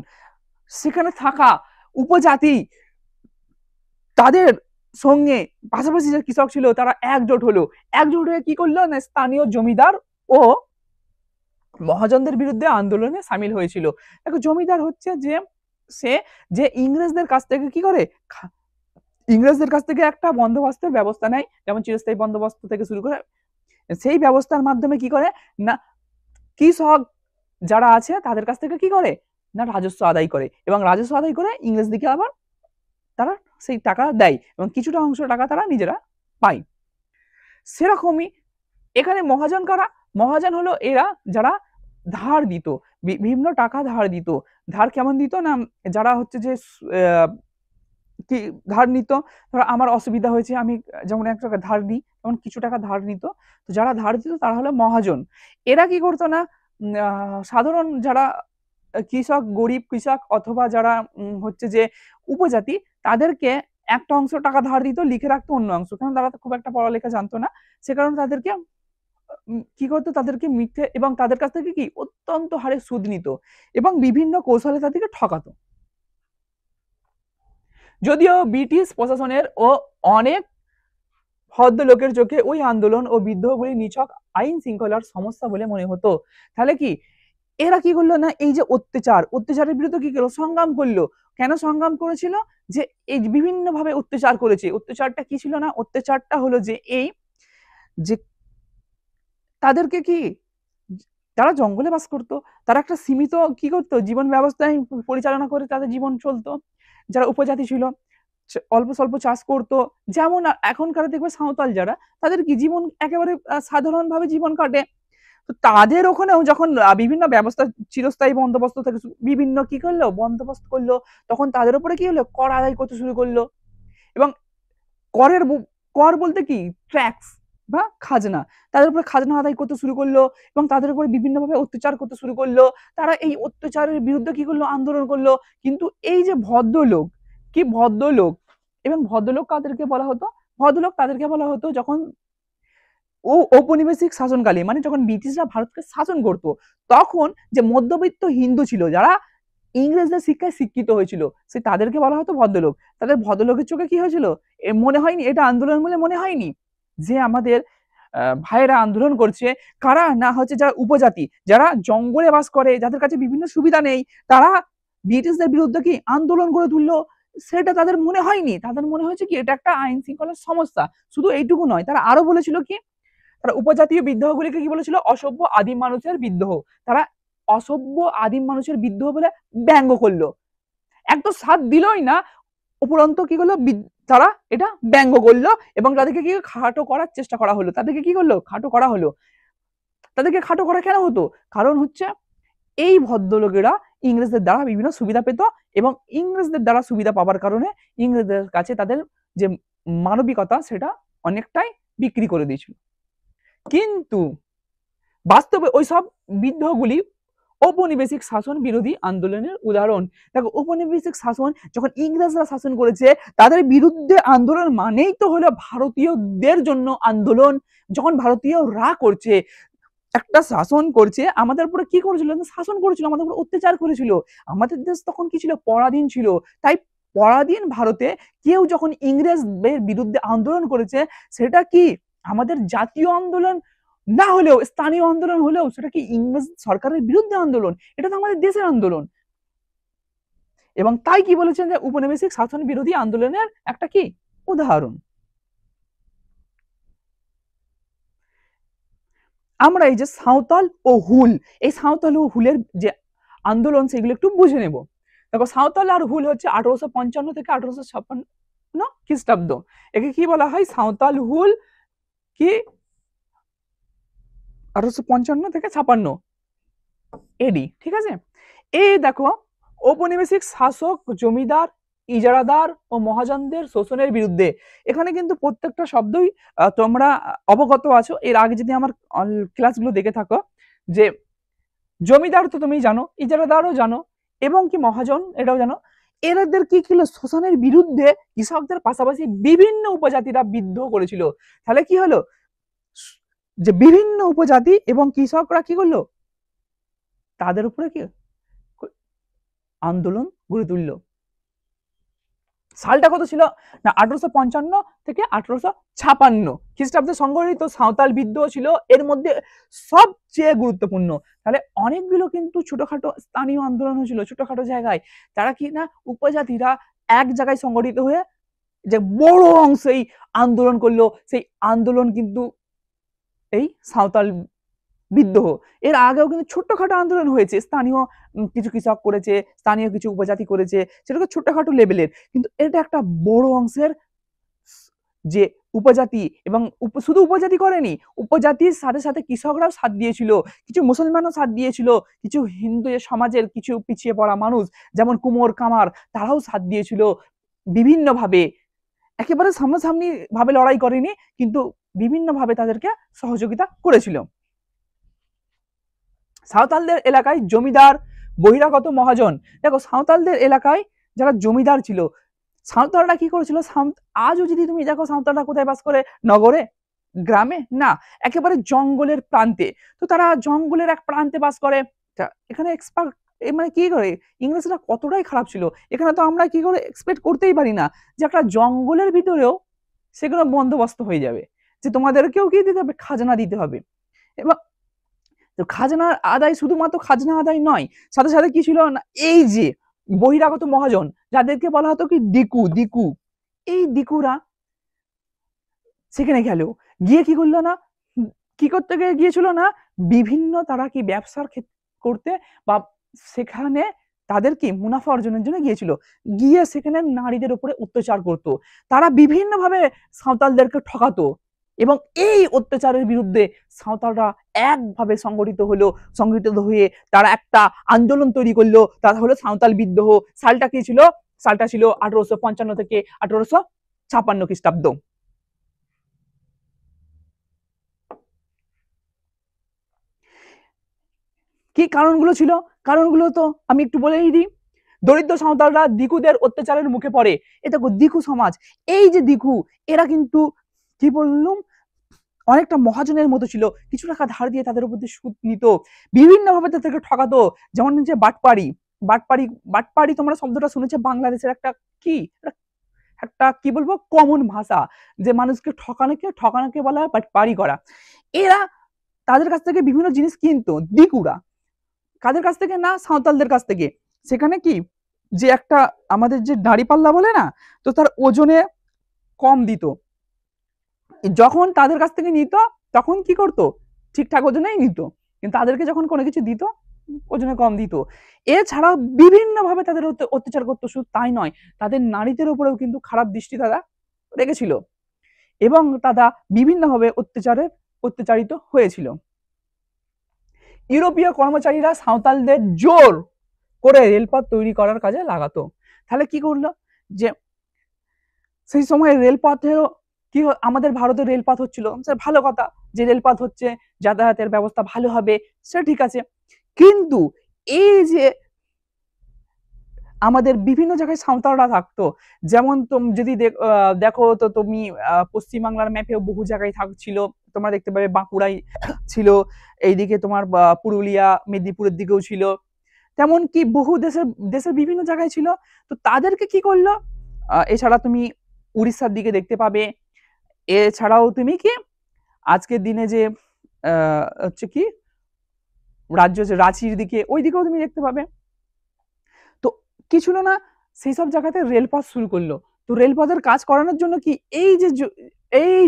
সেখানে থাকা উপজাতি তাদের সঙ্গে পাশাপাশি যে কৃষক ছিল তারা একজোট হয়ে কি করলো না, স্থানীয় জমিদার ও মহাজনদের বিরুদ্ধে আন্দোলনে সামিল হয়েছিল। দেখো জমিদার হচ্ছে যে ইংরেজদের কাছ থেকে কি করে, ইংরেজদের কাছ থেকে একটা বন্দোবস্তের ব্যবস্থা নেয়, যেমন চিরস্থায়ী বন্দোবস্ত থেকে শুরু করে সেই ব্যবস্থার মাধ্যমে কি করে না, কৃষক যারা আছে তাদের কাছ থেকে কি করে না রাজস্ব আদায় করে, এবং রাজস্ব আদায় করে ইংরেজদিকে আবার তারা সেই টাকা দেয় এবং কিছুটা অংশ টাকা তারা নিজেরা পায়। সেরকমই এখানে মহাজন কারা, মহাজন হলো এরা যারা ধার দিত, বিভিন্ন টাকা ধার দিত। ধার কেমন দিত না, যারা হচ্ছে যে কি ধার নিত, ধরো আমার অসুবিধা হয়েছে আমি যেমন এক টাকা ধার নিই, যেমন কিছু টাকা ধার নিত, তো যারা ধার দিত তারা হলো মহাজন। এরা কি করতো না, সাধারণ যারা কৃষক, গরিব কৃষক অথবা যারা হচ্ছে যে উপজাতি, তাদেরকে একটা অংশ টাকা ধার দিত, লিখে রাখতো অন্য অংশ, কারণ তারা খুব একটা পড়ালেখা জানতো না, সে কারণে তাদেরকে কি করতো, তাদেরকে মিথ্যে এবং তাদের কাছ থেকে কি অত্যন্ত হারে সুদ নিত এবং বিভিন্ন কৌশলে তাদেরকে ঠকাতো। যদিও ব্রিটিশ প্রশাসনের ও অনেক ভদ্রলোকের চোখে ওই আন্দোলন ও বিদ্রোহগুলি নিছক আইন শৃঙ্খলার সমস্যা বলে মনে হতো, তাহলে কি এরা কি করলো না, এই যে অত্যাচারের বিরুদ্ধে কি করলো, সংগ্রাম করলো। কেন সংগ্রাম করেছিল, যে এই বিভিন্ন ভাবে অত্যাচার করেছে। অত্যাচারটা কি ছিল না, অত্যাচারটা হলো যে এই যে তাদেরকে কি, যারা জঙ্গলে বাস করতো তারা একটা সীমিত কি করতো জীবন ব্যবস্থায় পরিচালনা করে তাদের জীবন চলতো। যারা উপজাতি ছিল অল্প স্বল্প চাষ করতো, যেমন এখনকার দেখবে সাঁওতাল যারা, তাদের কি জীবন একেবারে সাধারণভাবে জীবন কাটে। তো তাদের ওখানেও যখন বিভিন্ন ব্যবস্থা চিরস্থায়ী বন্দোবস্ত থেকে বিভিন্ন কি করলো বন্দোবস্ত করলো, তখন তাদের উপরে কি হলো, কর আদায় করতে শুরু করলো। এবং কর বলতে কি ট্যাক্স বা খাজনা, তাদের উপরে খাজনা আদায় করতে শুরু করলো এবং তাদের উপরে বিভিন্নভাবে অত্যাচার করতে শুরু করলো। তারা এই অত্যাচারের বিরুদ্ধে কি করলো, আন্দোলন করলো। কিন্তু এই যে ভদ্রলোক, কি ভদ্রলোক, এবং ভদ্রলোক কাদেরকে বলা হতো, ভদ্রলোক তাদেরকে বলা হতো যখন ঔপনিবেশিক শাসনকালে, মানে যখন ব্রিটিশরা ভারতকে শাসন করতো, তখন যে মধ্যবিত্ত হিন্দু ছিল যারা ইংরেজদের শিক্ষায় শিক্ষিত হয়েছিল, সে তাদেরকে বলা হতো ভদ্রলোক। তাদের ভদ্রলোকের চোখে কি হয়েছিল, মনে হয়নি এটা আন্দোলন বলে মনে হয়নি, যে আমাদের ভাইয়েরা আন্দোলন করছে, কারা না হচ্ছে যারা উপজাতি, যারা জঙ্গলে বাস করে, যাদের কাছে বিভিন্ন সুবিধা নেই, তারা ব্রিটিশদের বিরুদ্ধে কি আন্দোলন করে তুললো, সেটা তাদের মনে হয়নি। তাদের মনে হয়েছে কি এটা একটা আইন শৃঙ্খলার সমস্যা। শুধু এইটুকু নয়, তারা আরো বলেছিল কি, তারা উপজাতীয় বিদ্রোহগুলিকে কি বলেছিল, অসভ্য আদিম মানুষের বিদ্রোহ। তারা অসভ্য আদিম মানুষের বিদ্রোহ বলে ব্যঙ্গ করলো, একদম সাথ দিলই না, উপরন্ত কি করলো, তারা এটা ব্যঙ্গ করলো এবং তাদেরকে কি খাটো করার চেষ্টা করা হলো। তাদেরকে কি করলো, খাটো করা হলো। তাদেরকে খাটো করা কেন হতো, কারণ হচ্ছে এই ভদ্রলোকেরা ইংরেজদের দ্বারা বিভিন্ন সুবিধা পেত এবং ইংরেজদের দ্বারা সুবিধা পাওয়ার কারণে ইংরেজদের কাছে তাদের যে মানবিকতা সেটা অনেকটাই বিক্রি করে দিয়েছিল। কিন্তু বাস্তবে ওইসব বিদ্রোহগুলি ঔপনিবেশিক শাসন বিরোধী আন্দোলনের উদাহরণ। দেখো ঔপনিবেশিক শাসন যখন ইংরেজরা শাসন করেছে, তাদের বিরুদ্ধে আন্দোলন মানেই তো হলো ভারতীয়দের জন্য আন্দোলন। যখন ভারতীয়রা করছে, একটা শাসন করছে, আমাদের উপরে কি করেছিল, শাসন করেছিল, আমাদের উপরে অত্যাচার করেছিল। আমাদের দেশ তখন কি ছিল, পরাধীন ছিল। তাই পরাধীন ভারতে কেউ যখন ইংরেজদের বিরুদ্ধে আন্দোলন করেছে, সেটা কি আমাদের জাতীয় আন্দোলন না হলেও, স্থানীয় আন্দোলন হলেও, সেটা কি ইংরেজ সরকারের বিরুদ্ধে আন্দোলন, এটা তো আমাদের দেশের আন্দোলন। এবং তাই কি বলেছেন, যে উপনিবেশিক শাসন বিরোধী আন্দোলনের একটা কি উদাহরণ। আমরা এই যে সাঁওতাল ও হুল, এই সাঁওতাল ও হুলের যে আন্দোলন সেগুলো একটু বুঝে নেব। দেখো সাঁওতাল আর হুল হচ্ছে 1855 থেকে 1856 খ্রিস্টাব্দ। একে কি বলা হয়, সাঁওতাল হুল কি 1855 থেকে 56 এডি, ঠিক আছে। এই দেখো ঔপনিবেশিক শাসক, জমিদার, ইজারাদার ও মহাজনদের শোষণের বিরুদ্ধে। এখানে কিন্তু প্রত্যেকটা শব্দই তোমরা অবগত আছো, এর আগে যদি আমার ক্লাসগুলো দেখে থাকো, যে জমিদার তো তুমি জানো, ইজারাদারও জানো, এবং কি মহাজন এটাও জানো। এদের কি ছিল, শোষণের বিরুদ্ধে কৃষকদের পাশাপাশি বিভিন্ন উপজাতিরা বিদ্রোহ করেছিল। তাহলে কি হলো, যে বিভিন্ন উপজাতি এবং কৃষকরা কি করলো, তাদের উপরে কি আন্দোলন গড়ে তুললো। সালটা কত ছিল না 1855 থেকে 1856 খ্রিস্টাব্দে সংগঠিত সাঁওতাল বিদ্রোহ ছিল এর মধ্যে সবচেয়ে গুরুত্বপূর্ণ। তাহলে অনেকগুলো কিন্তু ছোটখাটো স্থানীয় আন্দোলন হয়েছিল ছোটখাটো জায়গায়, তারা কি না উপজাতিরা এক জায়গায় সংগঠিত হয়ে যে বড় অংশেই আন্দোলন করলো। সেই আন্দোলন কিন্তু এই সাঁওতাল বিদ্রোহ। এর আগেও কিন্তু ছোট্টখাটো আন্দোলন হয়েছে, স্থানীয় কিছু কৃষক করেছে, স্থানীয় কিছু উপজাতি করেছে, সেটা তো ছোট্টখাটো লেভেলের, কিন্তু এটা একটা বড় অংশের যে উপজাতি এবং শুধু উপজাতি করেনি, উপজাতির সাথে সাথে কৃষকরাও সাথ দিয়েছিল, কিছু মুসলমানও সাথ দিয়েছিল, কিছু হিন্দু সমাজের কিছু পিছিয়ে পড়া মানুষ যেমন কুমোর কামার তারাও সাথ দিয়েছিল বিভিন্ন ভাবে। একেবারে সামনাসামনি ভাবে লড়াই করেনি, কিন্তু বিভিন্ন ভাবে তাদেরকে সহযোগিতা করেছিল। সাঁওতালদের এলাকায় জমিদার বহিরাগত মহাজন, দেখো সাঁওতালদের এলাকায় যারা জমিদার ছিল, সাঁওতালরা কি করেছিল, আজও যদি তুমি দেখো সাঁওতালরা কোথায় বাস করে, নগরে, গ্রামে না, একেবারে জঙ্গলের প্রান্তে। তো তারা জঙ্গলের এক প্রান্তে বাস করে। এখানে এক্সপার্ট মানে কি করে, ইংরেজরা কতটাই খারাপ ছিল, এখানে তো আমরা কি করে এক্সপেক্ট করতেই পারি না যে একটা জঙ্গলের ভিতরেও সেগুলো বন্দোবস্ত হয়ে যাবে, যে তোমাদেরকেও কি দিতে হবে, খাজনা দিতে হবে। এবং খাজনার আদায় শুধুমাত্র খাজনা আদায় নয়, সাথে সাথে কি ছিল না, এই যে বহিরাগত মহাজন যাদেরকে বলা হতো কি দিকু, দিকু, এই দিকুরা সেখানে গেল, গিয়ে কি করলো না, কি করতে গিয়েছিল না, বিভিন্ন তারা কি ব্যবসার করতে বা সেখানে তাদের কি মুনাফা অর্জনের জন্য গিয়েছিল, গিয়ে সেখানে নারীদের উপরে অত্যাচার করত, তারা বিভিন্ন ভাবে সাঁওতালদেরকে ঠকাতো। এবং এই অত্যাচারের বিরুদ্ধে সাঁওতালরা একভাবে সংগঠিত হয়ে তারা একটা আন্দোলন তৈরি করলো, তা হলো সাঁওতাল বিদ্রোহ। সালটা কি ছিল, সালটা ছিল 1855 থেকে 1856 খ্রিস্টাব্দ। কি কারণগুলো ছিল, কারণগুলো তো আমি একটু বলেই দিই। দরিদ্র সাঁওতালরা দিকুদের অত্যাচারের মুখে পড়ে। এ দেখো দিকু সমাজ, এই যে দিকু, এরা কিন্তু কি বললাম অনেকটা মহাজনের মতো ছিল, কিছু টাকা ধার দিয়ে তাদের উপর সুদ নিত, বিভিন্ন ভাবে তাদেরকে ঠকাতো। যেমন যে বাটপাড়ি, বাটপাড়ি, বাটপাড়ি তোমরা শব্দটা শুনেছে, বাংলাদেশের একটা কি একটা কি বলবো কমন ভাষা, যে মানুষকে ঠকানোকে বলা হয় বাটপাড়ি করা। এরা তাদের কাছ থেকে বিভিন্ন জিনিস কিনতো দিকুরা, কাদের কাছ থেকে না, সাঁওতালদের কাছ থেকে। সেখানে কি যে একটা আমাদের যে দাঁড়িপাল্লা বলে না, তো তার ওজনে কম দিত, যখন তাদের কাছ থেকে নিত তখন কি করতো, ঠিকঠাক ওজনেই নিত, কিন্তু তাদেরকে যখন কোনো কিছু দিত ওজনে কম দিত। এছাড়াও বিভিন্ন ভাবে তাদের অত্যাচার করতো, শুধু তাই নয়, তাদের নারীদের উপরেও কিন্তু খারাপ দৃষ্টি তারা রেখেছিল এবং তারা বিভিন্ন ভাবে অত্যাচারিত হয়েছিল। ইউরোপীয় কর্মচারীরা সাঁওতালদের জোর করে রেলপথ তৈরি করার কাজে লাগাতো। তাহলে কি করলো, যে সেই সময় রেলপথেও কি আমাদের ভারতের রেলপথ হচ্ছিল, ভালো কথা, যে রেলপথ হচ্ছে যাতায়াতের ব্যবস্থা ভালো হবে, সেটা ঠিক আছে, কিন্তু এই যে আমাদের বিভিন্ন জায়গায় সাঁওতালরা থাকতো, যেমন যদি দেখো তো তুমি পশ্চিমবাংলার ম্যাপেও বহু জায়গায় থাকছিল, তোমরা দেখতে পাবে বাঁকুড়ায় ছিল, এইদিকে তোমার পুরুলিয়া মেদিনীপুরের দিকেও ছিল, তেমন কি বহু দেশের বিভিন্ন জায়গায় ছিল। তো তাদেরকে কি করলো, এছাড়া তুমি উড়িষ্যার দিকে দেখতে পাবে, এছাড়াও তুমি কি আজকের দিনে যে হচ্ছে কি রাজ্য যে রাঁচির দিকে, ওই দিকেও তুমি দেখতে পাবে। তো কি ছিল না, সেই সব জায়গাতে রেলপথ শুরু করলো। তো রেলপথের কাজ করানোর জন্য কি এই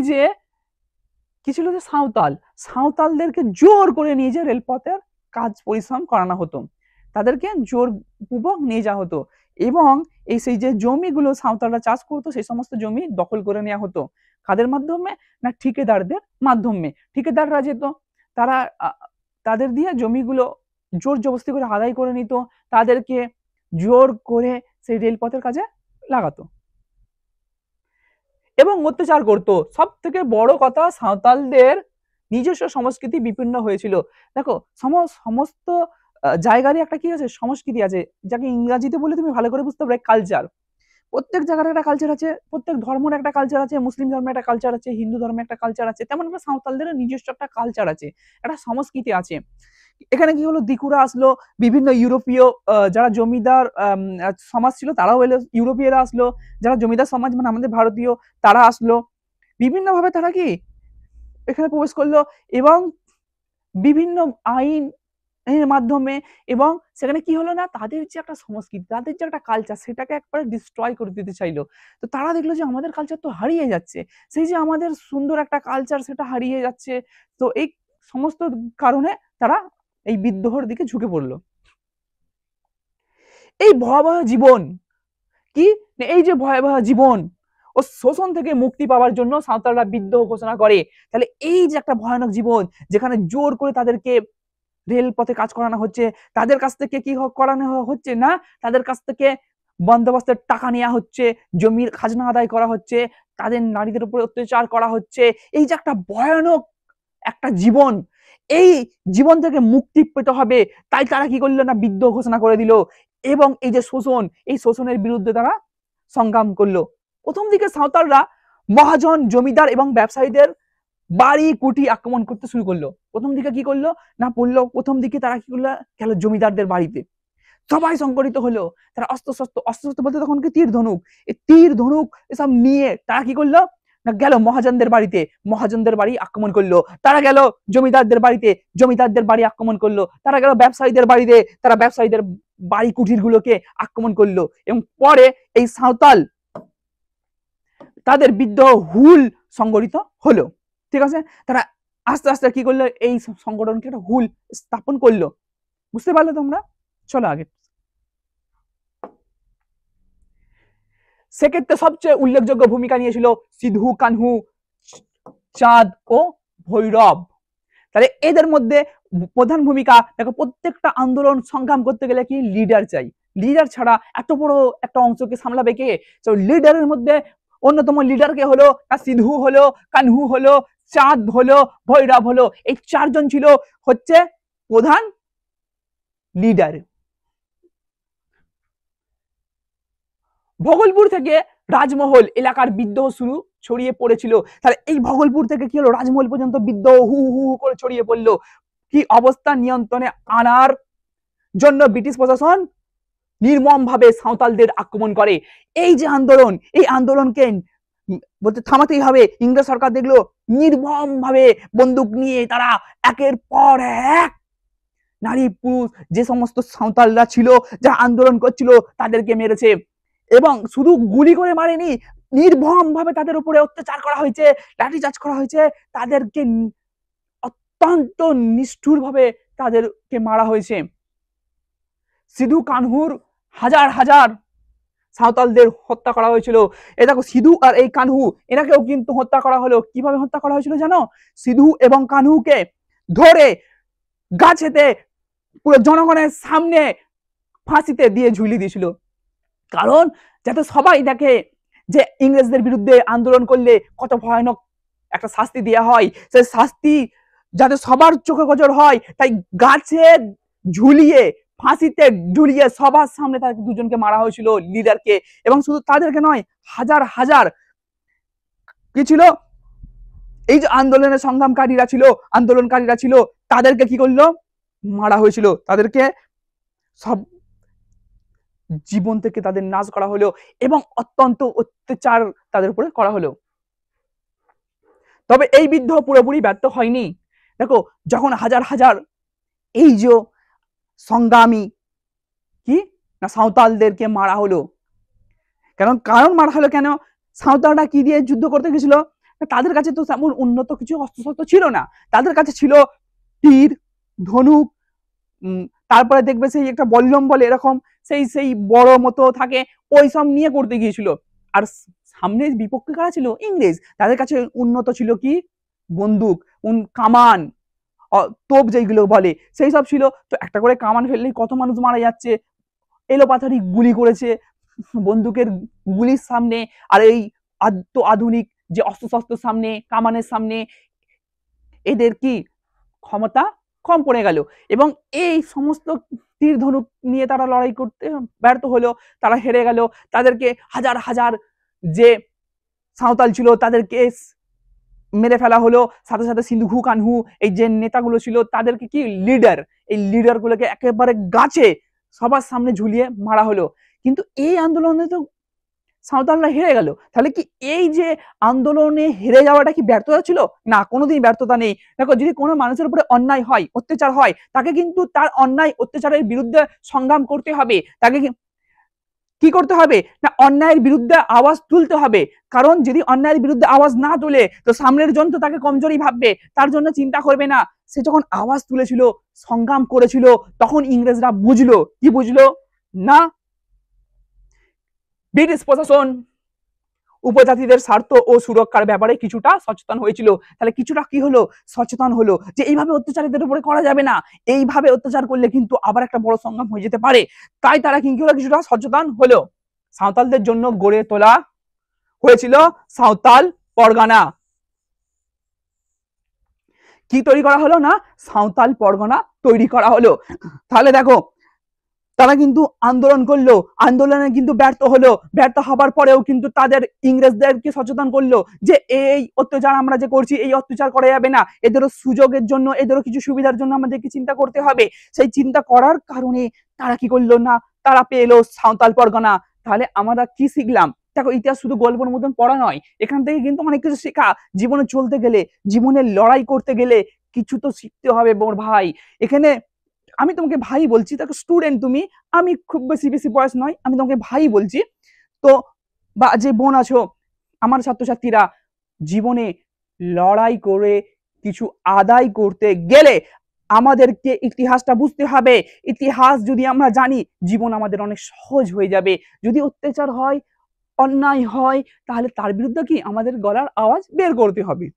যে কি ছিল, যে সাঁওতালদেরকে জোর করে নিয়ে যে রেলপথের কাজ পরিশ্রম করানো হতো, তাদেরকে জোরপূর্বক নিয়ে যাওয়া হতো, এবং সেই যে জমিগুলো সাঁওতালরা চাষ করতো সেই সমস্ত জমি দখল করে নেওয়া হতো। কাদের মাধ্যমে না, ঠিকাদারদের মাধ্যমে। ঠিকাদাররা যেত, তারা তাদের দিয়ে জমিগুলো জোর জবরদস্তি করে আদায় করে নিত, তাদেরকে জোর করে সেই রেলপথের কাজে লাগাতো এবং অত্যাচার করতো। সব থেকে বড় কথা, সাঁওতালদের নিজস্ব সংস্কৃতি বিপন্ন হয়েছিল। দেখো সমস্ত জায়গারই একটা কি আছে, সংস্কৃতি আছে, যাকে ইংরাজিতে বলে তুমি ভালো করে বুঝতে পারবে কালচার। প্রত্যেক জায়গার একটা কালচার আছে, প্রত্যেক ধর্মের একটা কালচার আছে, মুসলিম ধর্মের একটা কালচার আছে, হিন্দু ধর্মের একটা কালচার আছে, তেমন একটা সাঁওতালদের নিজস্ব একটা কালচার আছে, একটা সংস্কৃতি আছে। এখানে কি হলো, দিকুরা আসলো, বিভিন্ন ইউরোপীয় যারা জমিদার সমাজ ছিল তারাও এলো, ইউরোপীয়রা আসলো, যারা জমিদার সমাজ মানে আমাদের ভারতীয় তারা আসলো, বিভিন্নভাবে তারা কি এখানে প্রবেশ করলো, এবং বিভিন্ন আইন এর মাধ্যমে, এবং সেখানে কি হলো না, তাদের যে একটা সংস্কৃতি, তাদের যে একটা কালচার, সেটাকে একবারে ডিস্ট্রয় করে দিতে চাইলো। তো তারা দেখলো যে আমাদের কালচার তো হারিয়ে যাচ্ছে, সেই যে আমাদের সুন্দর একটা কালচার সেটা হারিয়ে যাচ্ছে। তো এই সমস্ত কারণে তারা এই বিদ্রোহের দিকে ঝুঁকে পড়লো। এই ভয়াবহ জীবন কি, এই যে ভয়াবহ জীবন ও শোষণ থেকে মুক্তি পাওয়ার জন্য সাঁওতালরা বিদ্রোহ ঘোষণা করে। তাহলে এই যে একটা ভয়ানক জীবন, যেখানে জোর করে তাদেরকে রেলপথে কাজ করানো হচ্ছে, তাদের কাছ থেকে কি করানো হচ্ছে না, তাদের কাছ থেকে বন্দোবস্তের টাকা নেওয়া হচ্ছে, জমির খাজনা আদায় করা হচ্ছে, তাদের নারীদের উপরে অত্যাচার করা হচ্ছে। এই যে একটা ভয়ানক একটা জীবন, এই জীবন থেকে মুক্তি পেতে হবে, তাই তারা কি করলো না, বিদ্রোহ ঘোষণা করে দিল, এবং এই যে শোষণ, এই শোষণের বিরুদ্ধে তারা সংগ্রাম করলো। প্রথম দিকে সাঁওতালরা মহাজন, জমিদার এবং ব্যবসায়ীদের বাড়ি কুটি আক্রমণ করতে শুরু করলো। প্রথম দিকে কি করলো না, বললো প্রথম দিকে তারা কি করলো, গেল জমিদারদের বাড়িতে, সবাই সংগঠিত হলো, তারা অস্ত্র বলতে তখন কি তীর ধনুক, এই তীর ধনুক এসব নিয়ে তারা কি করলো না, গেল মহাজনদের বাড়িতে, মহাজনদের বাড়ি আক্রমণ করলো, তারা গেল জমিদারদের বাড়িতে, জমিদারদের বাড়ি আক্রমণ করলো, তারা গেল ব্যবসায়ীদের বাড়িতে, তারা ব্যবসায়ীদের বাড়ি কুঠির গুলোকে আক্রমণ করলো, এবং পরে এই সাঁওতাল তাদের বিদ্রোহ হুল সংগঠিত হলো। ঠিক আছে, তারা আস্তে আস্তে কি করলো, এই সংগঠনকে একটা হুল স্থাপন করলো। বুঝতে পারলে তোমরা? চলো আগে। সেক্ষেত্রে সবচেয়ে উল্লেখযোগ্য ভূমিকা নিয়েছিল সিধু কানহু, চাঁদ ও ভৈরব। তাহলে এদের মধ্যে প্রধান ভূমিকা দেখো, প্রত্যেকটা আন্দোলন সংগ্রাম করতে গেলে কি লিডার চাই, লিডার ছাড়া এত বড় একটা অংশকে সামলাবে কে? তো লিডারের মধ্যে অন্যতম লিডার কে হলো, সিধু হলো, কানহু হলো, চাঁদ হলো, ভৈরব হলো, এই চারজন ছিল হচ্ছে প্রধান লিডার। ভগলপুর থেকে রাজমহল এলাকার বিদ্রোহ শুরু ছড়িয়ে পড়েছিল। তাহলে এই ভগলপুর থেকে কি হলো, রাজমহল পর্যন্ত বিদ্রোহ হু হু করে ছড়িয়ে পড়লো। কি অবস্থা, নিয়ন্ত্রণে আনার জন্য ব্রিটিশ প্রশাসন নির্মম ভাবে সাঁওতালদের আক্রমণ করে। এই যে আন্দোলন, এই আন্দোলনকে বলতে থামাতেই হবে। ইংরেজ সরকার দেখলো নির্মম ভাবে বন্দুক নিয়ে তারা একের পর এক নারী পুরুষ যে সমস্ত সাঁওতালরা ছিল, যারা আন্দোলন করছিল, তাদেরকে মেরেছে, এবং শুধু গুলি করে মারেনি, নির্মম ভাবে তাদের উপরে অত্যাচার করা হয়েছে, লাঠিচার্জ করা হয়েছে, তাদেরকে অত্যন্ত নিষ্ঠুর ভাবে তাদেরকে মারা হয়েছে। সিধু কানহুর হাজার হাজার সাঁওতালদের হত্যা করা হয়েছিল। এ দেখো, সিধু আর এই কানহু এনাকেও কিন্তু হত্যা করা হলো। কিভাবে হত্যা করা হয়েছিল জানো? সিধু এবং কানহুকে ধরে গাছেতে পুরো জনগণের সামনে ফাঁসিতে দিয়ে ঝুলিয়ে দিয়েছিল, কারণ যাতে সবাই দেখে যে ইংরেজদের বিরুদ্ধে আন্দোলন করলে কত ভয়ানক একটা শাস্তি দেওয়া হয়, সেই শাস্তি যাতে সবার চোখে গোচর হয়, তাই গাছে ঝুলিয়ে, ফাঁসিতে ঝুলিয়ে সবার সামনে তাদের দুজনকে মারা হয়েছিল, লিডারকে। এবং শুধু তাদেরকে নয়, হাজার হাজার কি ছিল, এই যে আন্দোলনের আন্দোলনকারীরা ছিল, তাদেরকে কি করলো, মারা হয়েছিল, তাদেরকে সব জীবন থেকে তাদের নাশ করা হলো, এবং অত্যন্ত অত্যাচার তাদের উপরে করা হলো। তবে এই বিদ্রোহ পুরোপুরি ব্যর্থ হয়নি। দেখো, যখন হাজার হাজার এই যে সংগ্রামী কি না সাঁওতালদেরকে মারা হলো, কারণ মারা হলো কেন? সাঁওতালরা কি দিয়ে যুদ্ধ করতে গেছিল? তাদের কাছে তো তেমন উন্নত কিছু অস্ত্রশস্ত্র ছিল না, তাদের কাছে ছিল তীর ধনুক, তারপরে দেখবে সেই একটা বল্লম বলে এরকম সেই বড় মতো থাকে, ওই সব নিয়ে করতে গিয়েছিল। আর সামনে বিপক্ষে কারা ছিল? ইংরেজ। তাদের কাছে উন্নত ছিল কি বন্দুক, কামান, তোপ যেগুলো বলে, সেই সব ছিল। তো একটা করে কামান ফেললেই কত মানুষ মারা যাচ্ছে, এলোপাথারি গুলি করেছে বন্দুকের গুলির সামনে, আর এই আধুনিক যে অস্ত্রশস্ত্রের সামনে, কামানের সামনে এদের কি ক্ষমতা কম পড়ে গেল এবং এই সমস্ত তীর ধনুক নিয়ে তারা লড়াই করতে ব্যর্থ হলো, তারা হেরে গেল। তাদেরকে হাজার হাজার যে সাঁওতাল ছিল তাদেরকে মেরে ফেলা হলো, সাথে সাথে সিন্ধু কানহু এই যে নেতাগুলো ছিল তাদেরকে কি লিডার, এই লিডার গুলোকে একেবারে গাছে সবার সামনে ঝুলিয়ে মারা হলো। কিন্তু এই আন্দোলনে তো সাঁওতালরা হেরে গেল। তাহলে কি এই যে আন্দোলনে হেরে যাওয়াটা কি ব্যর্থতা ছিল? না, কোনোদিন ব্যর্থতা নেই। দেখো, যদি কোনো মানুষের উপরে অন্যায় হয়, অত্যাচার হয়, তাকে কিন্তু তার অন্যায় অত্যাচারের বিরুদ্ধে সংগ্রাম করতে হবে। তাকে কি করতে হবে না, অন্যায়ের বিরুদ্ধে আওয়াজ তুলতে হবে। কারণ যদি অন্যায়ের বিরুদ্ধে আওয়াজ না তুলে তো সামনের জন তো তাকে কমজোরি ভাববে, তার জন্য চিন্তা করবে না। সে যখন আওয়াজ তুলেছিল, সংগ্রাম করেছিল, তখন ইংরেজরা বুঝলো, কি বুঝলো না, ব্রিটিশ প্রশাসন উপজাতিদের স্বার্থ ও সুরক্ষার ব্যাপারে কিছুটা সচেতন হয়েছিল। তাহলে কিছুটা কি হলো, সচেতন হলো যে এইভাবে অত্যাচারীদের উপরে করা যাবে না, এইভাবে অত্যাচার করলে কিন্তু আবার একটা বড় সংগ্রাম হয়ে যেতে পারে। তাই তারা কি হলো, কিছুটা সচেতন হলো। সাঁওতালদের জন্য গড়ে তোলা হয়েছিল সাঁওতাল পরগনা। কি তৈরি করা হলো না, সাঁওতাল পরগনা তৈরি করা হলো। তাহলে দেখো, তারা কিন্তু আন্দোলন করলো, আন্দোলনে কিন্তু ব্যর্থ হলো, ব্যর্থ হবার পরেও কিন্তু তাদের ইংরেজদেরকে সচেতন করলো যে এই অত্যাচার আমরা যে করছি, এই অত্যাচার করা যাবে না, এদেরও সুযোগের জন্য, এদেরও কিছু সুবিধার জন্য আমাদেরকে চিন্তা করতে হবে। সেই চিন্তা করার কারণে তারা কি করলো না, তারা পেলো সাঁওতাল পরগনা। তাহলে আমরা কি শিখলাম? দেখো, ইতিহাস শুধু গল্পের মতন পড়া নয়, এখান থেকে কিন্তু অনেক কিছু শেখা। জীবনে চলতে গেলে, জীবনে লড়াই করতে গেলে কিছু তো শিখতে হবে মোর ভাই। এখানে আমি তোমাকে ভাই বলছি, দেখো স্টুডেন্ট তুমি, আমি খুব বেশি বেশি বয়স নয়, আমি তোমাকে ভাই বলছি। তো বা যে বোন আছো, আমার ছাত্রছাত্রীরা, জীবনে লড়াই করে কিছু আদায় করতে গেলে আমাদেরকে ইতিহাসটা বুঝতে হবে। ইতিহাস যদি আমরা জানি, জীবন আমাদের অনেক সহজ হয়ে যাবে। যদি অত্যাচার হয়, অন্যায় হয়, তাহলে তার বিরুদ্ধে কি আমাদের গলার আওয়াজ বের করতে হবে।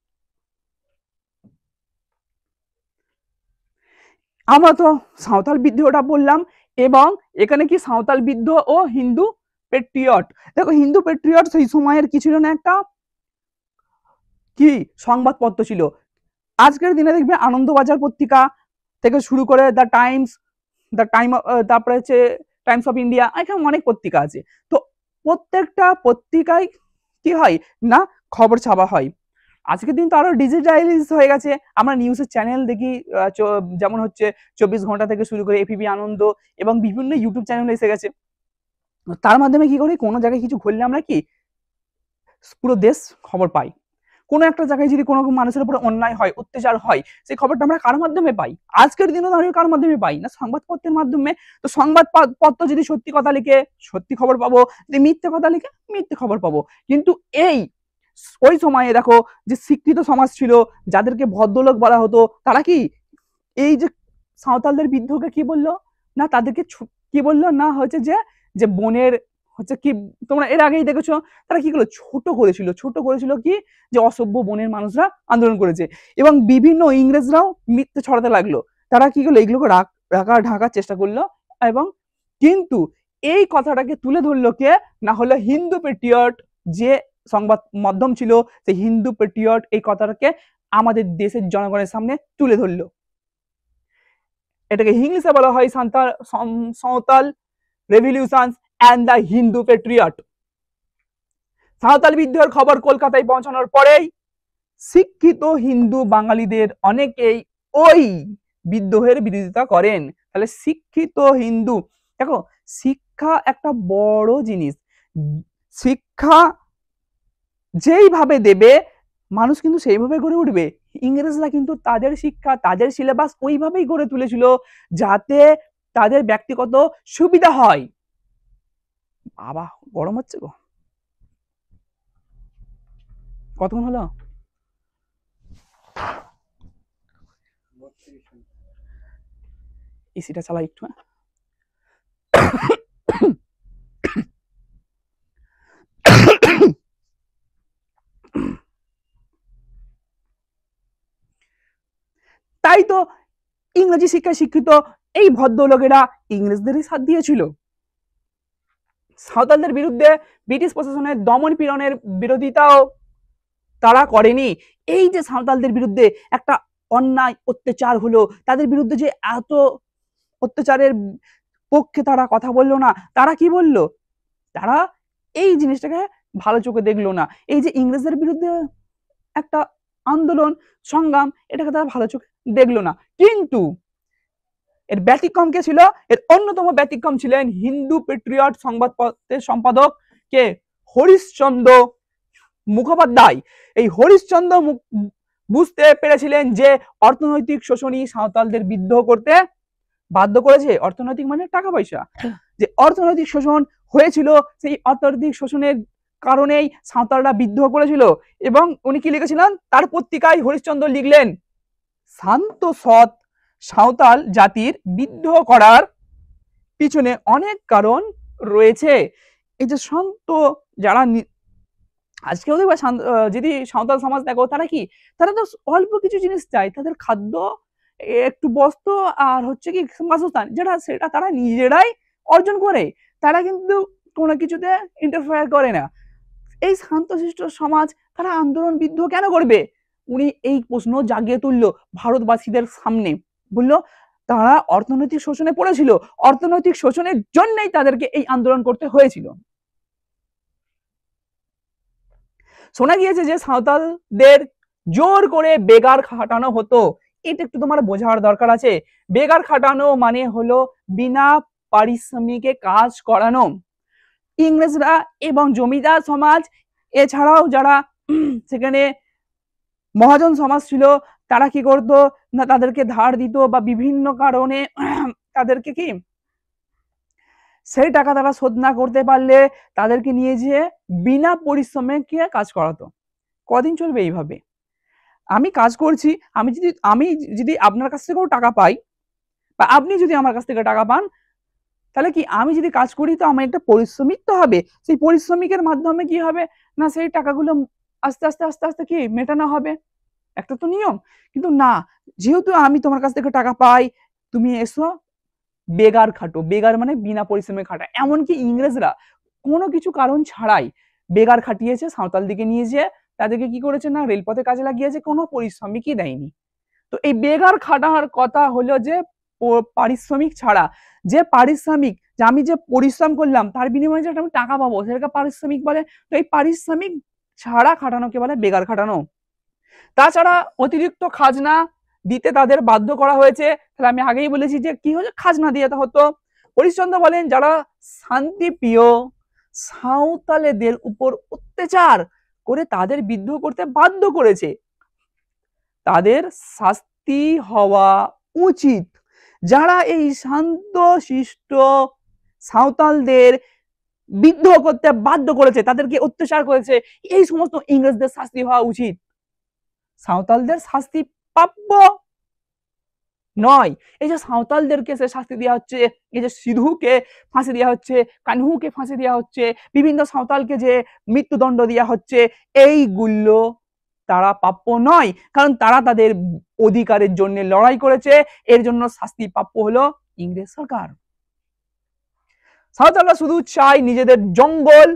আমরা তো সাঁওতাল বিদ্রোহটা বললাম, এবং এখানে কি সাঁওতাল বিদ্রোহ ও হিন্দু পেট্রিয়ট। দেখো, হিন্দু পেট্রিয়ট সেই সময়ের কি ছিল না, একটা কি সংবাদপত্র ছিল। আজকের দিনে দেখবে আনন্দবাজার পত্রিকা থেকে শুরু করে দ্য টাইমস, তারপরে হচ্ছে টাইমস অফ ইন্ডিয়া, এখানে অনেক পত্রিকা আছে। তো প্রত্যেকটা পত্রিকায় কি হয় না, খবর ছাপা হয়। আজকের দিন তো আরো ডিজিটালাইজ হয়ে গেছে। আমরা নিউজের চ্যানেল দেখি, যেমন হচ্ছে 24 ঘন্টা থেকে শুরু করে এপিবি আনন্দ এবং বিভিন্ন ইউটিউব চ্যানেল এসে গেছে। তার মাধ্যমে কি করি, কোনো জায়গায় কিছু ঘটলে আমরা কি পুরো দেশ খবর পাই। কোনো একটা জায়গায় যদি কোনো মানুষের উপরে অন্যায় হয়, অত্যাচার হয়, সেই খবরটা আমরা কার মাধ্যমে পাই? আজকের দিনে দাঁড়িয়ে কার মাধ্যমে পাই না, সংবাদপত্রের মাধ্যমে। তো সংবাদপত্র যদি সত্যি কথা লিখে সত্যি খবর পাবো, যদি মিথ্যে কথা লিখে মিথ্যে খবর পাবো। কিন্তু এই ওই সময়ে দেখো, যে শিক্ষিত সমাজ ছিল, যাদেরকে ভদ্রলোক বলা হতো, তারা কি এই যে সাঁওতালদের বিদ্রোহকে কি বললো না, তাদেরকে কি বললো না, হচ্ছে যে যে বনের হচ্ছে কি, তোমরা এর আগেই দেখেছো তারা কি করলো, ছোট করেছিল। ছোট করেছিল কি, যে অসভ্য বনের মানুষরা আন্দোলন করেছে, এবং বিভিন্ন ইংরেজরাও মিথ্যে ছড়াতে লাগলো। তারা কি করলো, এগুলোকে ঢাকার চেষ্টা করলো, এবং কিন্তু এই কথাটাকে তুলে ধরলো কে না, হলো হিন্দু পেট্রিয়ট। যে সংবাদ মাধ্যম ছিল, যে হিন্দু পেট্রিয়ট এই কথাটাকে আমাদের দেশের জনগণের সামনে তুলে ধরলো। এটাকে ইংলিশে বলা হয় Santhal revolution and the Hindu patriot. Santhal বিদ্রোহের খবর কলকাতায় পৌঁছানোর পরেই শিক্ষিত হিন্দু বাঙালিদের অনেকেই ওই বিদ্রোহের বিরোধিতা করেন। তাহলে শিক্ষিত হিন্দু, দেখো শিক্ষা একটা বড় জিনিস। শিক্ষা যেইভাবে দেবে, মানুষ কিন্তু সেইভাবে গড়ে উঠবে। ইংরেজরা কিন্তু তাদের শিক্ষা, তাদের সিলেবাস ওইভাবেই গড়ে তুলেছিল, যাতে তাদের ব্যক্তিগত সুবিধা হয়। বাবা, গরম হচ্ছে গো, কতক্ষণ হলো? এসিটা চালাই একটু। তাই তো ইংরেজি শিক্ষায় শিক্ষিত এই ভদ্রলোকেরা ইংরেজদেরই সাথ দিয়েছিল। সাঁওতালদের বিরুদ্ধে ব্রিটিশ প্রশাসনের দমন পীড়নের বিরোধিতাও তারা করেনি। এই যে সাঁওতালদের বিরুদ্ধে একটা অন্যায় অত্যাচার হলো, তাদের বিরুদ্ধে যে এত অত্যাচারের পক্ষে তারা কথা বললো না, তারা কি বললো? তারা এই জিনিসটাকে ভালো চোখে দেখলো না। এই যে ইংরেজদের বিরুদ্ধে একটা আন্দোলন সংগ্রাম, এটাকে তারা ভালো চোখে দেখলো না। কিন্তু এর ব্যতিক্রম কে ছিল? এর অন্যতম ব্যতিক্রম ছিলেন হিন্দু পেট্রিয়ট সংবাদপত্রের সম্পাদক কে? হরিশচন্দ্র মুখোপাধ্যায়। এই হরিশচন্দ্র বুঝতে পেরেছিলেন যে অর্থনৈতিক শোষণই সাঁওতালদের বিদ্রোহ করতে বাধ্য করেছে। অর্থনৈতিক মানে টাকা পয়সা, যে অর্থনৈতিক শোষণ হয়েছিল, সেই অর্থনৈতিক শোষণের কারণেই সাঁওতালরা বিদ্রোহ করেছিল। এবং উনি কি লিখেছিলেন? তার পত্রিকায় হরিশচন্দ্র লিখলেন, শান্ত সৎ সাঁওতাল জাতির বিদ্রোহ করার পিছনে অনেক কারণ রয়েছে। এই যে শান্ত যারা, আজকেও দেখবে যদি সাঁওতাল সমাজ দেখো, তারা কি, তারা তো অল্প কিছু জিনিস চায়, তাদের খাদ্য, একটু বস্ত্র, আর হচ্ছে কি বাসস্থান, যেটা সেটা তারা নিজেরাই অর্জন করে, তারা কিন্তু কোনো কিছুতে ইন্টারফেয়ার করে না। এই শান্তশিষ্ট সমাজ তারা আন্দোলন বিদ্রোহ কেন করবে? উনি এই প্রশ্ন জাগিয়ে তুললো ভারতবাসীদের সামনে, বললো তারা অর্থনৈতিক শোষণে পড়েছিল, অর্থনৈতিক শোষণের জন্যই তাদেরকে এই আন্দোলন করতে হয়েছিল। শোনা গিয়েছে যে সাঁওতালদের জোর করে বেগার খাটানো হতো। এটা একটু তোমার বোঝার দরকার আছে। বেগার খাটানো মানে হলো বিনা পারিশ্রমিকে কাজ করানো। ইংরেজরা এবং জমিদার সমাজ, এছাড়াও যারা সেখানে মহাজন সমাজ ছিল, তারা কি করতো না, তাদেরকে ধার দিত বা বিভিন্ন কারণে তাদেরকে কি সেই টাকা তারা শোধ না করতে পারলে তাদেরকে নিয়ে যেয়ে বিনা পরিশ্রমে কি কাজ করাতো। কদিন চলবে এইভাবে? আমি কাজ করছি, আমি যদি আপনার কাছ থেকেও টাকা পাই, বা আপনি যদি আমার কাছ থেকে টাকা পান, তাহলে কি আমি যদি কাজ করি তো আমার একটা পরিশ্রমিক তো হবে, সেই পরিশ্রমিকের মাধ্যমে কি হবে না, সেই টাকাগুলো আস্তে আস্তে আস্তে আস্তে কি মেটানো হবে, একটা তো নিয়ম। কিন্তু না, যেহেতু আমি তোমার কাছ থেকে টাকা পাই, তুমি এসো বেগার খাটো। বেগার মানে বিনা পরিশ্রমে খাটা। এমনকি ইংরেজরা কোনো কিছু কারণ ছাড়াই বেগার খাটিয়েছে, সাঁওতাল দিকে নিয়ে যেয়ে তাদেরকে কি করেছে না, রেলপথে কাজে লাগিয়েছে, কোনো পরিশ্রমিকই দেয়নি। তো এই বেগার খাটার কথা হলো যে পারিশ্রমিক ছাড়া, যে পারিশ্রমিক, যে আমি যে পরিশ্রম করলাম তার বিনিময়ে যে আমি টাকা পাবো, সেটাকে পারিশ্রমিক বলে। তো এই পারিশ্রমিক ছাড়া খাটানোকে বলে বেগার খাটানো। তাছাড়া অতিরিক্ত খাজনা দিতে তাদের বাধ্য করা হয়েছে। তাহলে আমি আগেই বলেছি যে কি হচ্ছে, খাজনা দিয়ে হতো। হরিশ্চন্দ্র বলেন, যারা শান্তিপ্রিয় সাঁওতালেদের উপর অত্যাচার করে তাদের বিদ্রোহ করতে বাধ্য করেছে, তাদের শাস্তি হওয়া উচিত। যারা এই শান্ত শিষ্ট সাঁওতালদের বিদ্রোহ করতে বাধ্য করেছে, তাদেরকে অত্যাচার করেছে, এই সমস্ত ইংরেজদের শাস্তি হওয়া উচিত। সাঁওতালদের শাস্তি প্রাপ্য নয়। এই যে সাঁওতালদেরকে সে শাস্তি দেওয়া হচ্ছে, এই যে সিধুকে ফাঁসি দেওয়া হচ্ছে, কানহুকে ফাঁসি দেওয়া হচ্ছে, বিভিন্ন সাঁওতালকে যে মৃত্যুদণ্ড দেওয়া হচ্ছে, এইগুলো তারা প্রাপ্য নয়, কারণ তারা তাদের অধিকারের জন্য লড়াই করেছে। এর জন্য শাস্তি প্রাপ্য হলো ইংরেজ সরকার। সাঁওতালরা শুধু চায় নিজেদের জঙ্গল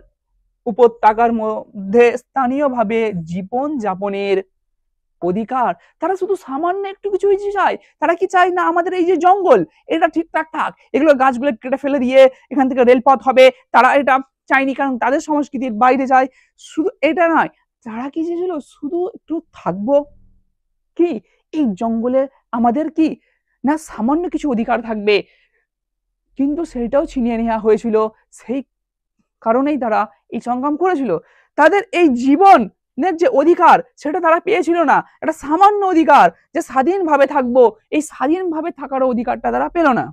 উপত্যকার মধ্যে স্থানীয়ভাবে জীবন যাপনের অধিকার। তারা শুধু সামান্য একটু কিছু চায়। তারা কি চায় না, আমাদের এই যে জঙ্গল, এটা ঠিকঠাক থাক, এগুলো গাছগুলো কেটে ফেলে দিয়ে এখান থেকে রেলপথ হবে, তারা এটা চায়নি, কারণ তাদের সংস্কৃতির বাইরে যায়। শুধু এটা নয়, তারা কি চেয়েছিল, শুধু একটু থাকবো, কি এই জঙ্গলে আমাদের কি না সামান্য কিছু অধিকার থাকবে, কিন্তু সেটাও ছিনিয়ে নেওয়া হয়েছিল। সেই কারণেই তারা এই সংগ্রাম করেছিল। তাদের এই জীবন যে অধিকার, সেটা তারা পেয়েছিল না। একটা সামান্য অধিকার যে স্বাধীনভাবে থাকবো, এই স্বাধীনভাবে থাকার অধিকারটা তারা পেল না।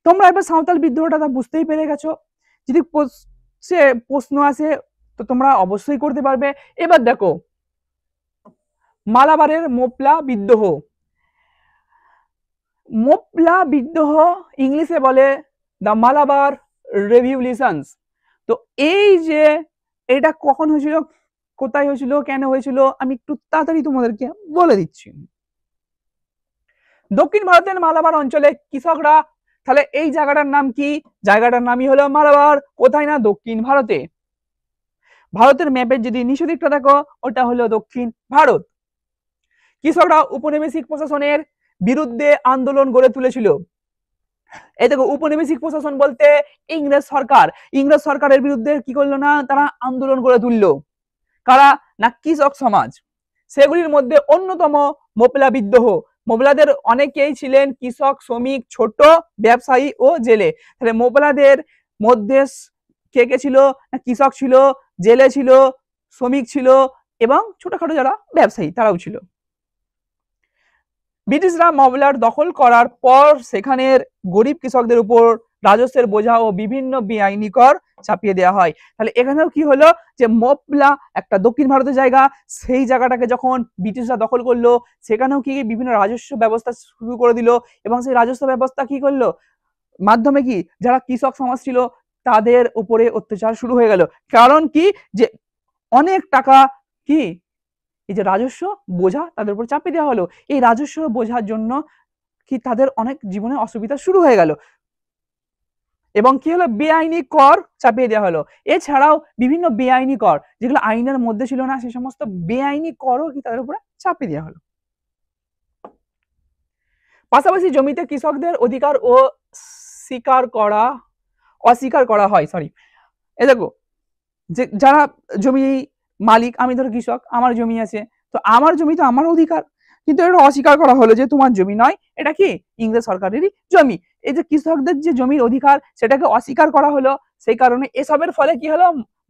তোমরা এবার সাঁওতাল বিদ্রোহটা বুঝতেই পেরে গেছো। যদি প্রশ্ন আসে তো তোমরা অবশ্যই করতে পারবে। এবার দেখো মালাবারের মোপলা বিদ্রোহ। মোপলা বিদ্রোহ ইংলিশে বলে দ্য মালাবার রেভলিউশনস। তো এই যে এটা কখন হয়েছিল, কোথায় হয়েছিল, কেন হয়েছিল, আমি একটু তাড়াতাড়ি তোমাদেরকে বলে দিচ্ছি। দক্ষিণ ভারতের মালাবার অঞ্চলে কৃষকরা, তাহলে এই জায়গাটার নাম কি, জায়গাটার নামই হলো মালাবার। কোথায় না, দক্ষিণ ভারতে। ভারতের ম্যাপের যদি নিচের দিকটা দেখো ওটা হলো দক্ষিণ ভারত। কৃষকরা উপনিবেশিক প্রশাসনের বিরুদ্ধে আন্দোলন গড়ে তুলেছিল। এই দেখো উপনিবেশিক প্রশাসন বলতে ইংরেজ সরকারের বিরুদ্ধে কি করলো না, তারা আন্দোলন গড়ে তুললো। কারা না, কৃষক সমাজ। সেগুলির মধ্যে অন্যতম মোপলা বিদ্রোহ। মোপলাদের অনেকেই ছিলেন কৃষক, শ্রমিক, ছোট ব্যবসায়ী ও জেলে। তাহলে মোপলাদের মধ্যে কে কে ছিল, কৃষক ছিল, জেলে ছিল, শ্রমিক ছিল এবং ছোটখাটো যারা ব্যবসায়ী তারাও ছিল। ব্রিটিশরা মামলার দখল করার পর সেখানের গরিব কৃষকদের উপর রাজস্বের বোঝা ও বিভিন্ন বেআইনি কর চাপিয়ে দেওয়া হয়। তাহলে এখানেও কি হলো যে মোপলা একটা দক্ষিণ ভারতের জায়গা, সেই জায়গাটাকে যখন ব্রিটিশরা দখল করলো সেখানেও কি বিভিন্ন রাজস্ব ব্যবস্থা শুরু করে দিল এবং সেই রাজস্ব ব্যবস্থা কি করলো মাধ্যমে কি যারা কৃষক সমাজ ছিল তাদের উপরে অত্যাচার শুরু হয়ে গেল। কারণ কি যে অনেক টাকা কি এই যে রাজস্ব বোঝা তাদের উপর চাপিয়ে দেওয়া হলো, এই রাজস্ব বোঝার জন্য কি তাদের অনেক জীবনে অসুবিধা শুরু হয়ে গেল এবং কি হলো বেআইনি কর চাপিয়ে দেওয়া হলো। এছাড়াও বিভিন্ন বেআইনি কর যেগুলো আইনের মধ্যে ছিল না সেই সমস্ত বেআইনি করও কি তাদের উপরে চাপিয়ে দেওয়া হলো। পাশাপাশি জমিতে কৃষকদের অধিকার ও অস্বীকার করা হয়। এ দেখো যে যারা জমি মালিক, আমি ধরো কৃষক, আমার জমি আছে, তো আমার জমি তো আমার অধিকার, কিন্তু এটা অস্বীকার করা হলো যে তোমার জমি নয়, এটা কি ইংরেজ সরকারেরই জমি। এই যে কৃষকদের যে জমির অধিকার সেটাকে অস্বীকার করা হলো, সেই কারণে এসবের ফলে কি হলো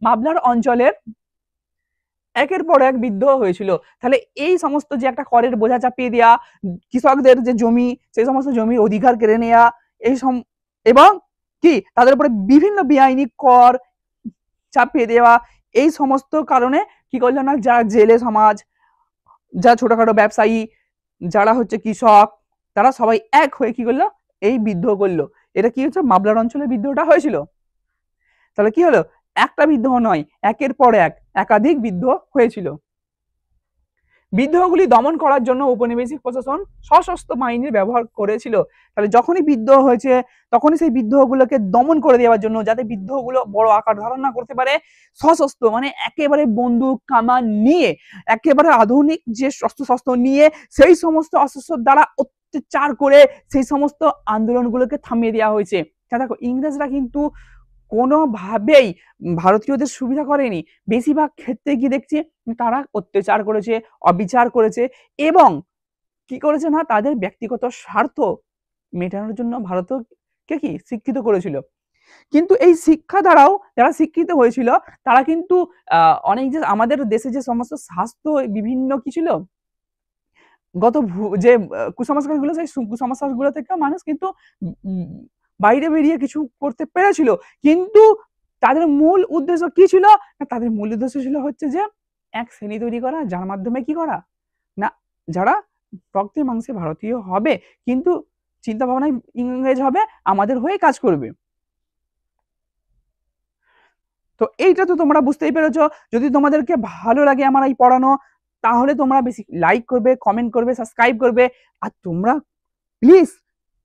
মামলার অঞ্চলের একের পর এক বিদ্রোহ হয়েছিল। তাহলে এই সমস্ত যে একটা করের বোঝা চাপিয়ে দেওয়া, কৃষকদের যে জমি সেই সমস্ত জমির অধিকার কেড়ে নেওয়া, এবং কি তাদের উপরে বিভিন্ন বেআইনি কর চাপিয়ে দেওয়া, এই সমস্ত কারণে কি করলো না যারা জেলে সমাজ, যারা ছোটখাটো ব্যবসায়ী, যারা হচ্ছে কৃষক, তারা সবাই এক হয়ে কি করলো এই বিদ্রোহ করলো। এটা কি হচ্ছে মামলার অঞ্চলে বিদ্রোহটা হয়েছিল। তাহলে কি হলো একটা বিদ্রোহ নয়, একের পর এক একাধিক বিদ্রোহ হয়েছিল। বিদ্রোহগুলি দমন করার জন্য উপনিবেশিক প্রশাসন সশস্ত্র বাহিনীর ব্যবহার করেছিল। তাহলে যখনই বিদ্রোহ হয়েছে তখনই সেই বিদ্রোহগুলোকে দমন করে দেওয়ার জন্য, যাতে বিদ্রোহগুলো বড় আকার ধারণ না করতে পারে, সশস্ত্র মানে একেবারে বন্দুক কামান নিয়ে, একেবারে আধুনিক যে শস্ত্র নিয়ে সেই সমস্ত অস্ত্র দ্বারা অত্যাচার করে সেই সমস্ত আন্দোলনগুলোকে থামিয়ে দেওয়া হয়েছে। দেখো ইংরেজরা কিন্তু কোনোভাবেই ভারতীয়দের সুবিধা করেনি, বেশিরভাগ ক্ষেত্রে কি দেখছি তারা অত্যাচার করেছে, অবিচার করেছে এবং কি করেছে না তাদের ব্যক্তিগত স্বার্থ মেটানোর জন্য ভারতকে কি শিক্ষিত করেছিল। কিন্তু এই শিক্ষা দ্বারাও যারা শিক্ষিত হয়েছিল তারা কিন্তু অনেক যে আমাদের দেশে যে সমস্ত স্বাস্থ্য বিভিন্ন কি ছিল যে কুসংস্কার গুলো, সেই কুসংস্কার গুলো থেকে মানুষ কিন্তু বাইরে বেরিয়ে কিছু করতে পেরেছিল। কিন্তু তাদের মূল উদ্দেশ্য কি ছিল, তাদের মূল উদ্দেশ্য ছিল হচ্ছে যে এক শ্রেণী তৈরি করা, যার মাধ্যমে কি করা না যারা রক্তে মাংসে ভারতীয় হবে কিন্তু চিন্তা ভাবনায় ইংরেজ হবে, আমাদের হয়ে কাজ করবে। তো এইটা তো তোমরা বুঝতেই পেরেছো। যদি তোমাদেরকে ভালো লাগে আমার এই পড়ানো তাহলে তোমরা বেশি লাইক করবে, কমেন্ট করবে, সাবস্ক্রাইব করবে। আর তোমরা প্লিজ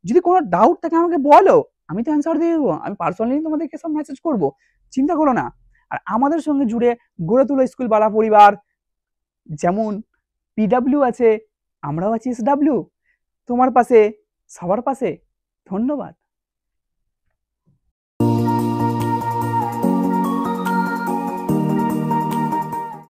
যদি কোনো ডাউট থাকে আমাকে বলো, আমি তো অ্যান্সার দিয়ে দেবো, আমি পার্সোনালি তোমাদেরকে সব মেসেজ করব, চিন্তা করো না। আর আমাদের সঙ্গে জুড়ে গড়ে তোলো স্কুল বালা পরিবার। যেমন পিডাব্লিউ আছে, আমরাও আছি এসডাব্লিউ, তোমার পাশে, সবার পাশে। ধন্যবাদ।